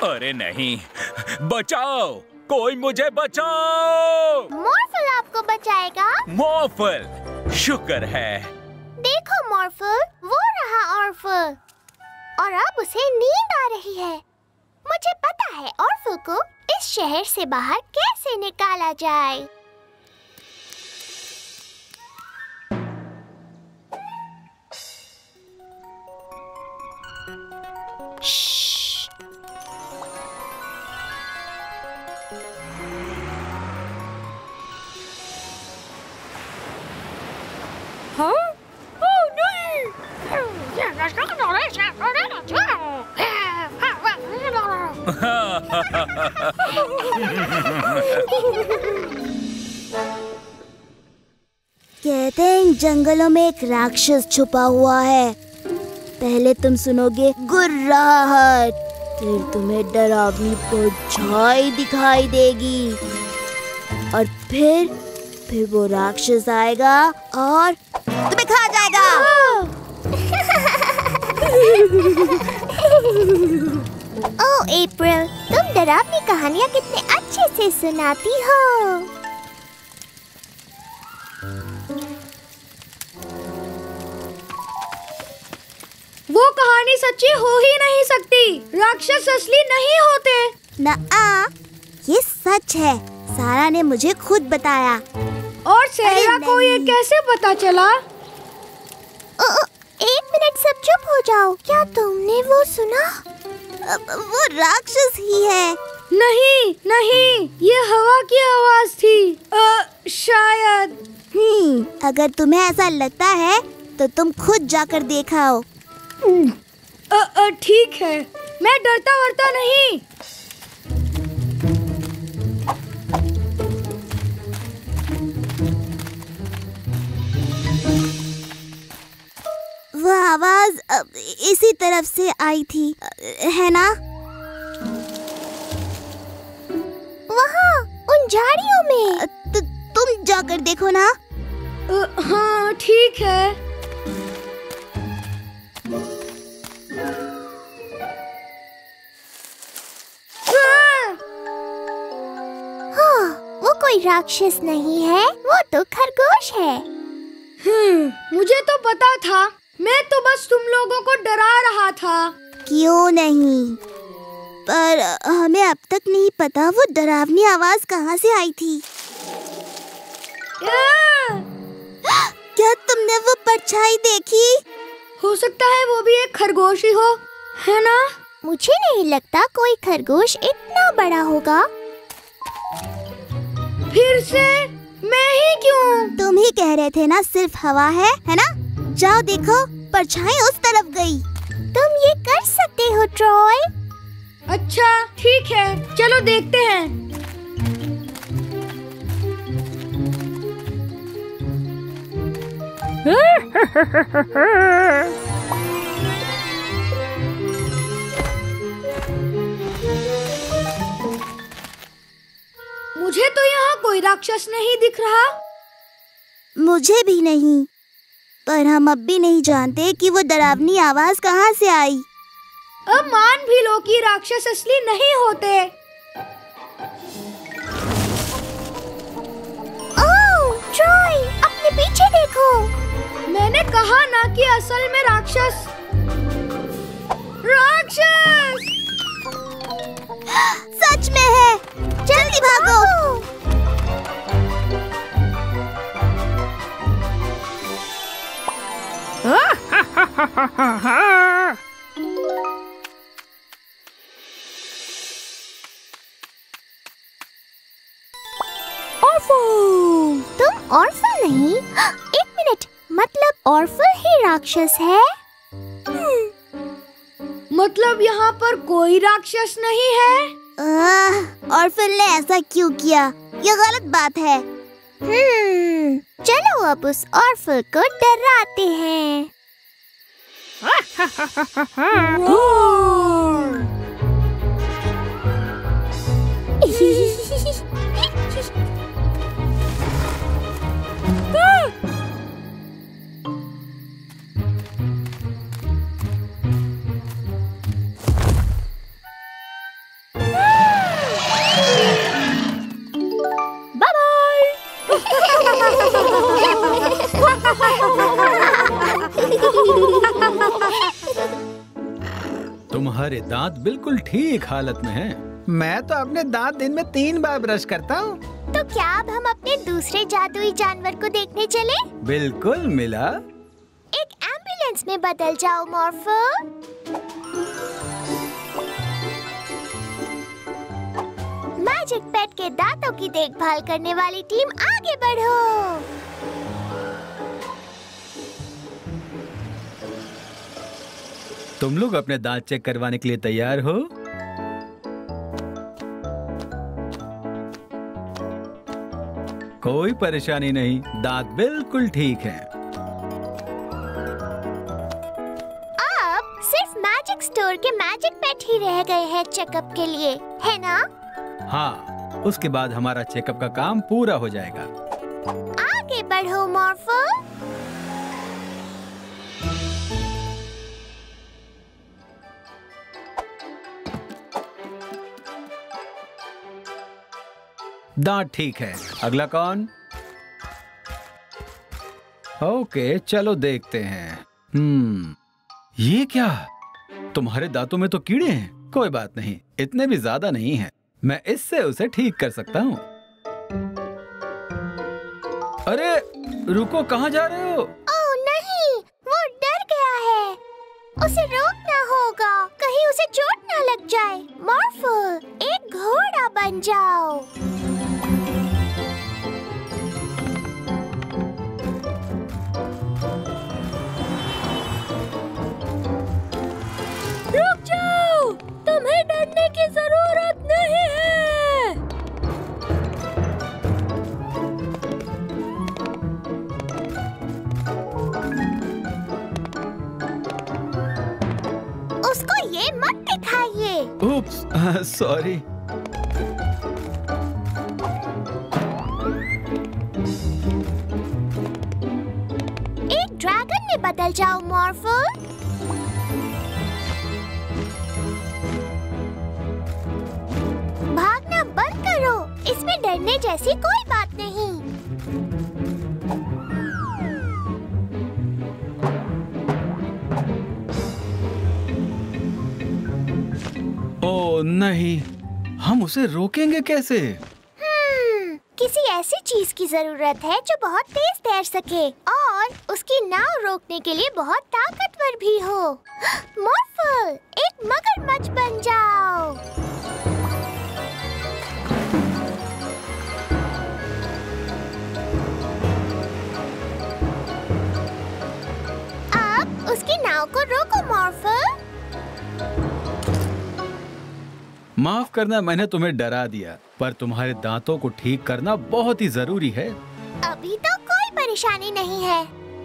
अरे नहीं, बचाओ, कोई मुझे बचाओ! मॉर्फल आपको बचाएगा। मॉर्फल, शुक्र है। देखो मॉर्फल, वो रहा ऑर्फल, और अब उसे नींद आ रही है। मुझे पता है ऑर्फल को इस शहर से बाहर कैसे निकाला जाए। हाँ? ओह नहीं! कहते हैं जंगलों में एक राक्षस छुपा हुआ है। पहले तुम सुनोगे गुर्राहट, फिर तुम्हें डरावनी परछाई दिखाई देगी, और फिर वो राक्षस आएगा और तुम्हें खा जाएगा। ओह अप्रैल, तुम डरावनी कहानियाँ कितने अच्छे से सुनाती हो। वो कहानी सच्ची हो ही नहीं सकती। राक्षस असली नहीं होते। ना, ये सच है। सारा ने मुझे खुद बताया। और सहरा को ये कैसे पता चला? एक मिनट, सब चुप हो जाओ। क्या तुमने वो सुना? वो राक्षस ही है। नहीं नहीं, ये हवा की आवाज थी। शायद। अगर तुम्हें ऐसा लगता है तो तुम खुद जाकर देखाओ। ठीक है, मैं डरता वरता नहीं। वो आवाज इसी तरफ से आई थी, है ना? वहाँ उन झाड़ियों में। तुम जाकर देखो ना। हाँ ठीक है। हाँ, वो कोई राक्षस नहीं है, वो तो खरगोश है। मुझे तो पता था। मैं तो बस तुम लोगों को डरा रहा था। क्यों नहीं? पर हमें अब तक नहीं पता वो डरावनी आवाज कहाँ से आई थी। क्या तुमने वो परछाई देखी? हो सकता है वो भी एक खरगोश ही हो, है ना? मुझे नहीं लगता कोई खरगोश इतना बड़ा होगा। फिर से मैं ही क्यों? तुम ही कह रहे थे ना सिर्फ हवा है ना? जाओ देखो, परछाई उस तरफ गई। तुम ये कर सकते हो ट्रॉय। अच्छा ठीक है, चलो देखते हैं। मुझे तो यहाँ कोई राक्षस नहीं दिख रहा। मुझे भी नहीं, पर हम अब भी नहीं जानते कि वो डरावनी आवाज कहाँ से आई। अब मान भी लो कि राक्षस असली नहीं होते। ओह, ट्रॉय, अपने पीछे देखो। मैंने कहा ना कि असल में राक्षस। सच में है। जल्दी भागो। तुम ऑर्फल नहीं? एक मिनट, मतलब ऑर्फल ही राक्षस है? मतलब यहाँ पर कोई राक्षस नहीं है? ऑर्फल ने ऐसा क्यों किया? ये गलत बात है। चलो अब उस ऑर्फल को डराते हैं। तुम्हारे दांत बिल्कुल ठीक हालत में हैं। मैं तो अपने दांत दिन में 3 बार ब्रश करता हूँ। तो क्या अब हम अपने दूसरे जादुई जानवर को देखने चले? बिल्कुल मिला। एक एम्बुलेंस में बदल जाओ मॉर्फो। मैजिक पेट के दांतों की देखभाल करने वाली टीम आगे बढ़ो। तुम लोग अपने दांत चेक करवाने के लिए तैयार हो? कोई परेशानी नहीं, दांत बिल्कुल ठीक हैं। अब सिर्फ मैजिक स्टोर के मैजिक पेट ही रह गए हैं चेकअप के लिए, है ना? हाँ, उसके बाद हमारा चेकअप का काम पूरा हो जाएगा। आगे बढ़ो मॉर्फो। दांत ठीक है। अगला कौन? ओके, चलो देखते हैं। ये क्या? तुम्हारे दांतों में तो कीड़े हैं। कोई बात नहीं, इतने भी ज्यादा नहीं हैं। मैं इससे उसे ठीक कर सकता हूँ। अरे रुको, कहाँ जा रहे हो? ओह नहीं, वो डर गया है। उसे रोकना होगा, कहीं उसे चोट ना लग जाए। मॉर्फल, एक घोड़ा बन जाओ। रुक जाओ, तुम्हें डरने की जरूरत नहीं है। उसको ये मत दिखाइए। उप्स, सॉरी। एक ड्रैगन में बदल जाओ मॉर्फल। भागना बंद करो, इसमें डरने जैसी कोई बात नहीं। ओह नहीं, हम उसे रोकेंगे कैसे? किसी ऐसी चीज की जरूरत है जो बहुत तेज तैर सके और उसकी नाव रोकने के लिए बहुत ताकतवर भी हो। मॉर्फल, एक मगरमच्छ बन जाओ। अब उसकी नाव को रोको मॉर्फल। माफ करना, मैंने तुम्हें डरा दिया, पर तुम्हारे दांतों को ठीक करना बहुत ही जरूरी है। अभी तो कोई परेशानी नहीं है,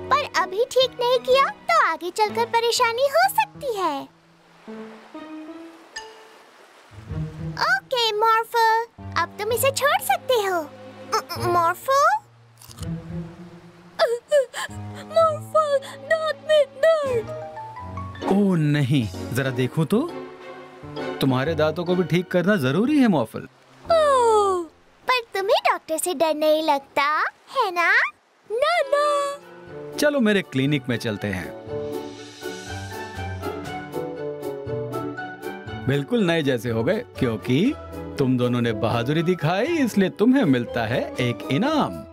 पर अभी ठीक नहीं किया तो आगे चलकर परेशानी हो सकती है। ओके मॉर्फल, अब तुम इसे छोड़ सकते हो। मॉर्फल? मॉर्फल, दांत में दर्द। ओह नहीं, जरा देखो तो। तुम्हारे दांतों को भी ठीक करना जरूरी है मॉर्फल। पर तुम्हें डॉक्टर से डर नहीं लगता है ना? ना। चलो मेरे क्लिनिक में चलते हैं। बिल्कुल नए जैसे हो गए, क्योंकि तुम दोनों ने बहादुरी दिखाई, इसलिए तुम्हें मिलता है एक इनाम।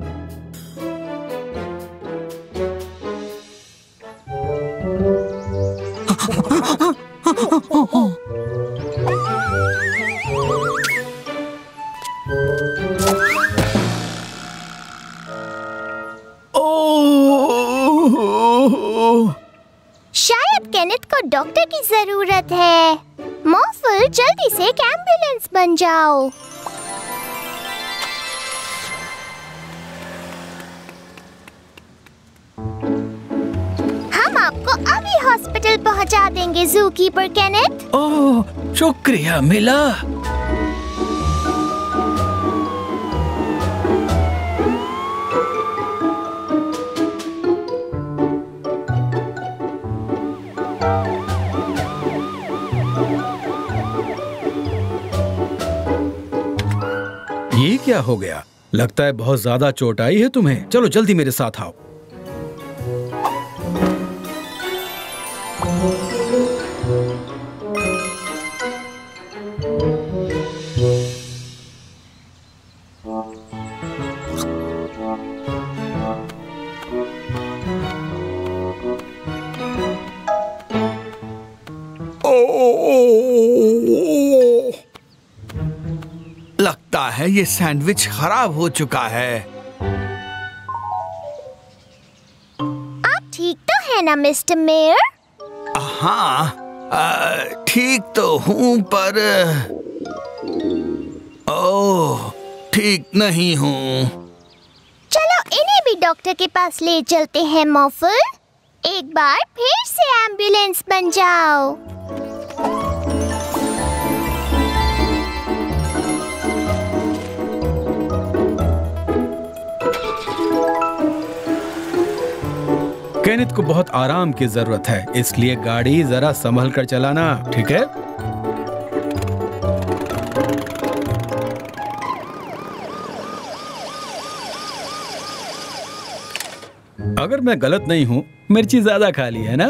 शायद केनेथ को डॉक्टर की जरूरत है। मॉर्फल, जल्दी से एक एम्बुलेंस बन जाओ। हम आपको अभी हॉस्पिटल पहुंचा देंगे ज़ूकीपर केनेथ। ओह, शुक्रिया मिला। ये क्या हो गया? लगता है बहुत ज्यादा चोट आई है तुम्हें। चलो जल्दी मेरे साथ आओ। लगता है ये सैंडविच खराब हो चुका है। आप ठीक तो है ना मिस्टर मेयर? हाँ, ठीक तो हूँ, पर ओह, ठीक नहीं हूँ। चलो इन्हें भी डॉक्टर के पास ले चलते हैं मॉर्फल। एक बार फिर से एम्बुलेंस बन जाओ। केनेथ को बहुत आराम की जरूरत है, इसलिए गाड़ी जरा संभल कर चलाना, ठीक है? अगर मैं गलत नहीं हूँ, मिर्ची ज्यादा खा ली है ना?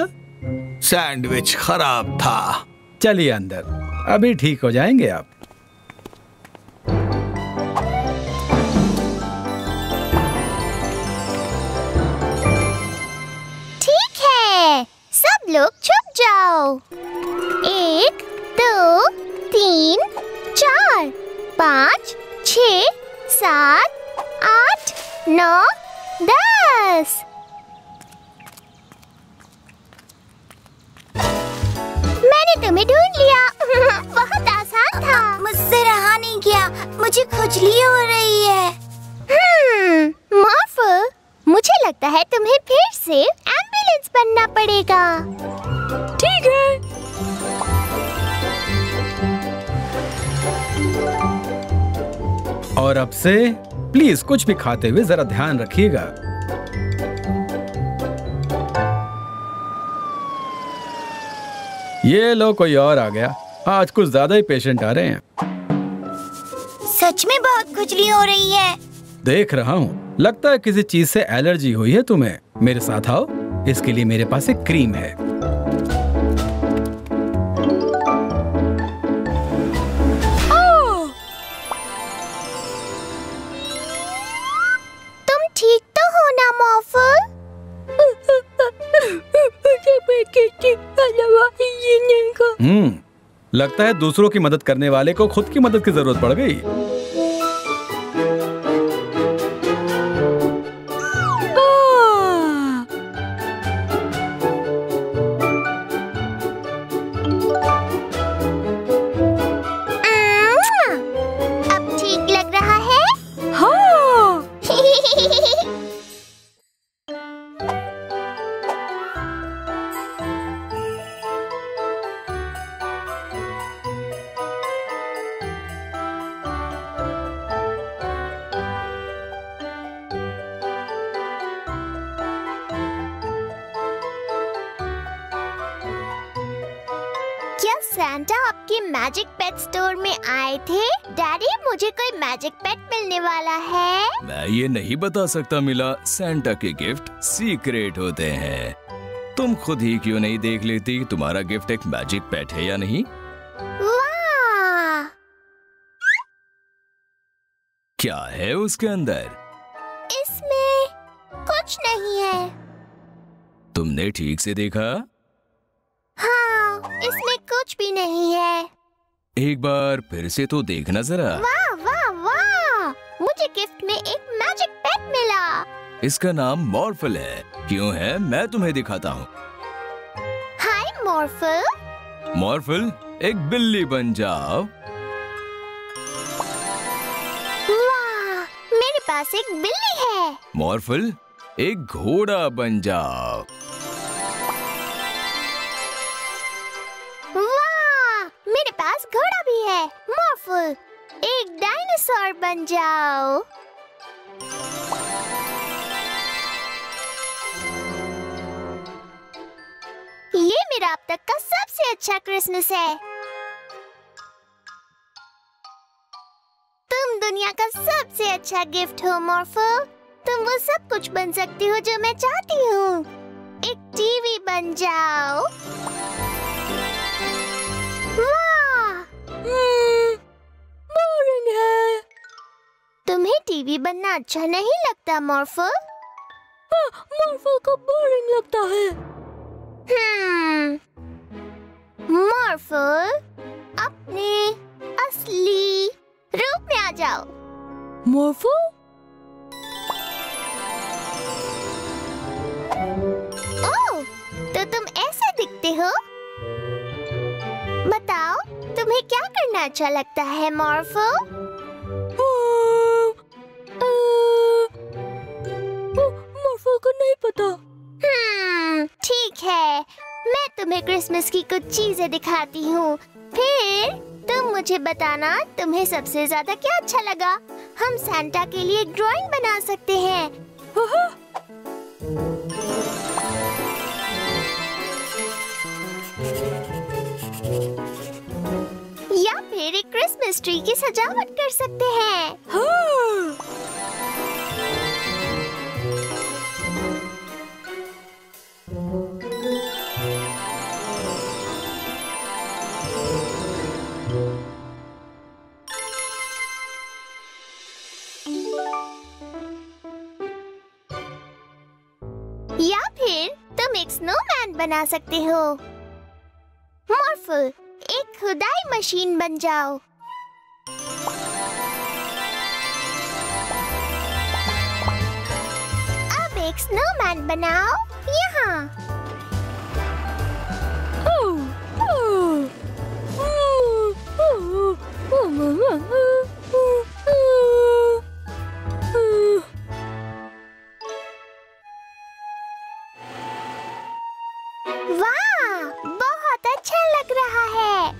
सैंडविच खराब था। चलिए अंदर, अभी ठीक हो जाएंगे आप। ठीक है, सब लोग छुप जाओ। 1 2 3 4 5 6 7 8 9 10। मैंने तुम्हें ढूंढ लिया। बहुत आसान था। मुझसे रहा नहीं गया, मुझे खुजली हो रही है। मॉर्फल, मुझे लगता है तुम्हें फिर से एम्बुलेंस बनना पड़ेगा। ठीक है। और अब से प्लीज कुछ भी खाते हुए जरा ध्यान रखिएगा। ये लो, कोई और आ गया। आज कुछ ज्यादा ही पेशेंट आ रहे हैं। सच में बहुत खुजली हो रही है। देख रहा हूँ, लगता है किसी चीज से एलर्जी हुई है तुम्हें। मेरे साथ आओ, इसके लिए मेरे पास एक क्रीम है। तुम ठीक तो हो ना मॉर्फल? लगता है दूसरों की मदद करने वाले को खुद की मदद की जरूरत पड़ गई। अब ठीक लग रहा है? हाँ। क्या सैंटा आपके मैजिक पेट स्टोर में आए थे? डैडी, मुझे कोई मैजिक पेट मिलने वाला है। मैं ये नहीं बता सकता मिला, सैंटा के गिफ्ट सीक्रेट होते हैं। तुम खुद ही क्यों नहीं देख लेती तुम्हारा गिफ्ट एक मैजिक पेट है या नहीं? वाह! क्या है उसके अंदर? इसमें कुछ नहीं है। तुमने ठीक से देखा? हाँ, इसमें कुछ भी नहीं है। एक बार फिर से तो देखना जरा। वाह वाह वाह! मुझे गिफ्ट में एक मैजिक पेट मिला। इसका नाम मॉर्फल है। क्यों है, मैं तुम्हें दिखाता हूँ। हाय मॉर्फल। मॉर्फल, एक बिल्ली बन जाओ। वाह, मेरे पास एक बिल्ली है। मॉर्फल, एक घोड़ा बन जाओ। वाह, मेरे पास घोड़ा भी है। मॉर्फल, एक डायनासोर बन जाओ। ये मेरा अब तक का सबसे अच्छा क्रिसमस है। तुम दुनिया का सबसे अच्छा गिफ्ट हो मॉर्फल। तुम वो सब कुछ बन सकती हो जो मैं चाहती हूँ। एक टीवी बन जाओ। वाह! बोरिंग है। तुम्हें टीवी बनना अच्छा नहीं लगता मॉर्फल? मॉर्फल को बोरिंग लगता है। मॉर्फल, अपने असली रूप में आ जाओ। मॉर्फल? ओह, तो तुम ऐसे दिखते हो? बताओ, तुम्हें क्या करना अच्छा लगता है मॉर्फल? मॉर्फल को नहीं पता। ठीक है, मैं तुम्हें क्रिसमस की कुछ चीजें दिखाती हूँ। फिर तुम मुझे बताना तुम्हें सबसे ज्यादा क्या अच्छा लगा। हम सैंटा के लिए एक ड्राइंग बना सकते हैं। या फिर एक क्रिसमस ट्री की सजावट कर सकते हैं। या फिर तुम एक स्नोमैन बना सकते हो। मॉर्फल, एक खुदाई मशीन बन जाओ। अब एक स्नोमैन बनाओ यहाँ। वाह, बहुत अच्छा लग रहा है।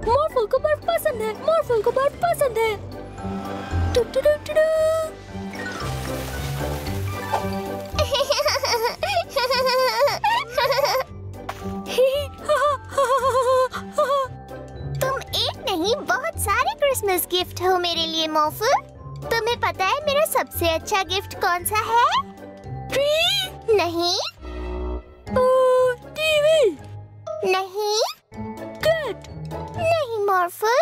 मॉर्फल को बर्फ पसंद है, मॉर्फल को बर्फ पसंद है। टू टू टू टू टू। तुम एक नहीं बहुत सारे क्रिसमस गिफ्ट हो मेरे लिए मॉर्फल। तुम्हें पता है मेरा सबसे अच्छा गिफ्ट कौन सा है? ट्री? नहीं। टीवी? नहीं। कैट? नहीं मॉर्फल,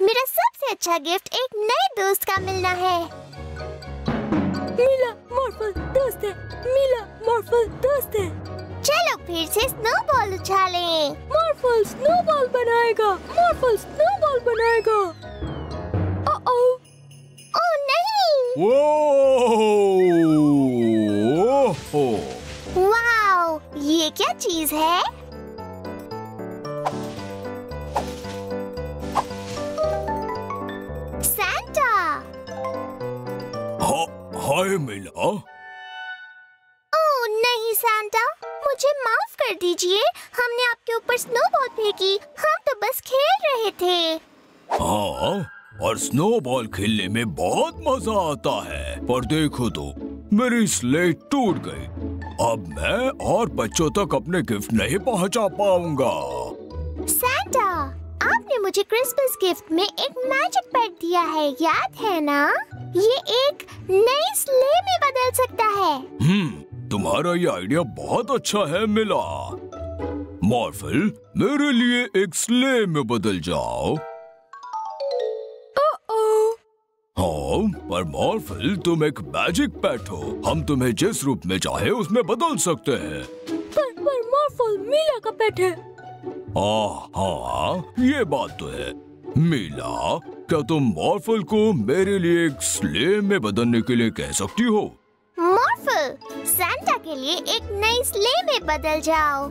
मेरा सबसे अच्छा गिफ्ट एक नए दोस्त का मिलना है। मिला मॉर्फल दोस्त है, मिला मॉर्फल दोस्त है। चलो फिर से स्नोबॉल उछालें। मॉर्फल स्नोबॉल बनाएगा, मॉर्फल स्नोबॉल बनाएगा। ओह नहीं। वाओ, ये क्या चीज है? सैंटा। हाय मिला। ओह नहीं सैंटा, मुझे माफ कर दीजिए। हमने आपके ऊपर स्नोबॉल फेंकी, हम तो बस खेल रहे थे। हाँ, और स्नोबॉल खेलने में बहुत मजा आता है। पर देखो तो, मेरी स्लेट टूट गई। अब मैं और बच्चों तक अपने गिफ्ट नहीं पहुंचा पाऊंगा। सैंटा, आपने मुझे क्रिसमस गिफ्ट में एक मैजिक पैड दिया है, याद है ना? ये एक नई स्ले में बदल सकता है। तुम्हारा ये आइडिया बहुत अच्छा है मिला। मॉर्फल, मेरे लिए एक स्ले में बदल जाओ। हाँ, पर मॉर्फल तुम एक मैजिक पेट हो। हम तुम्हें जिस रूप में चाहे उसमें बदल सकते हैं। पर मॉर्फल मीला का पेट है। हाँ, ये बात तो है। मीला, क्या तुम मॉर्फल को मेरे लिए एक स्ले में बदलने के लिए कह सकती हो? मॉर्फल, सैंटा के लिए एक नई स्ले में बदल जाओ।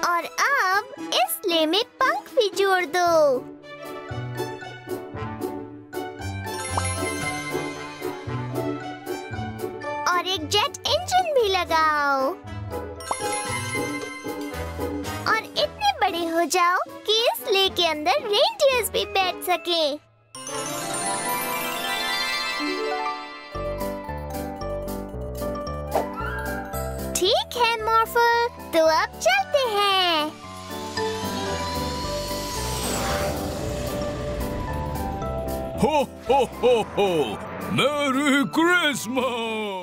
और अब इस स्ले में पंख भी जोड़ दो। और एक जेट इंजन भी लगाओ। और इतने बड़े हो जाओ कि इस स्ले के अंदर रेनडियर्स भी बैठ सके। ठीक है मॉर्फल, तो अब चलते हैं। हो, मेरी क्रिसमस।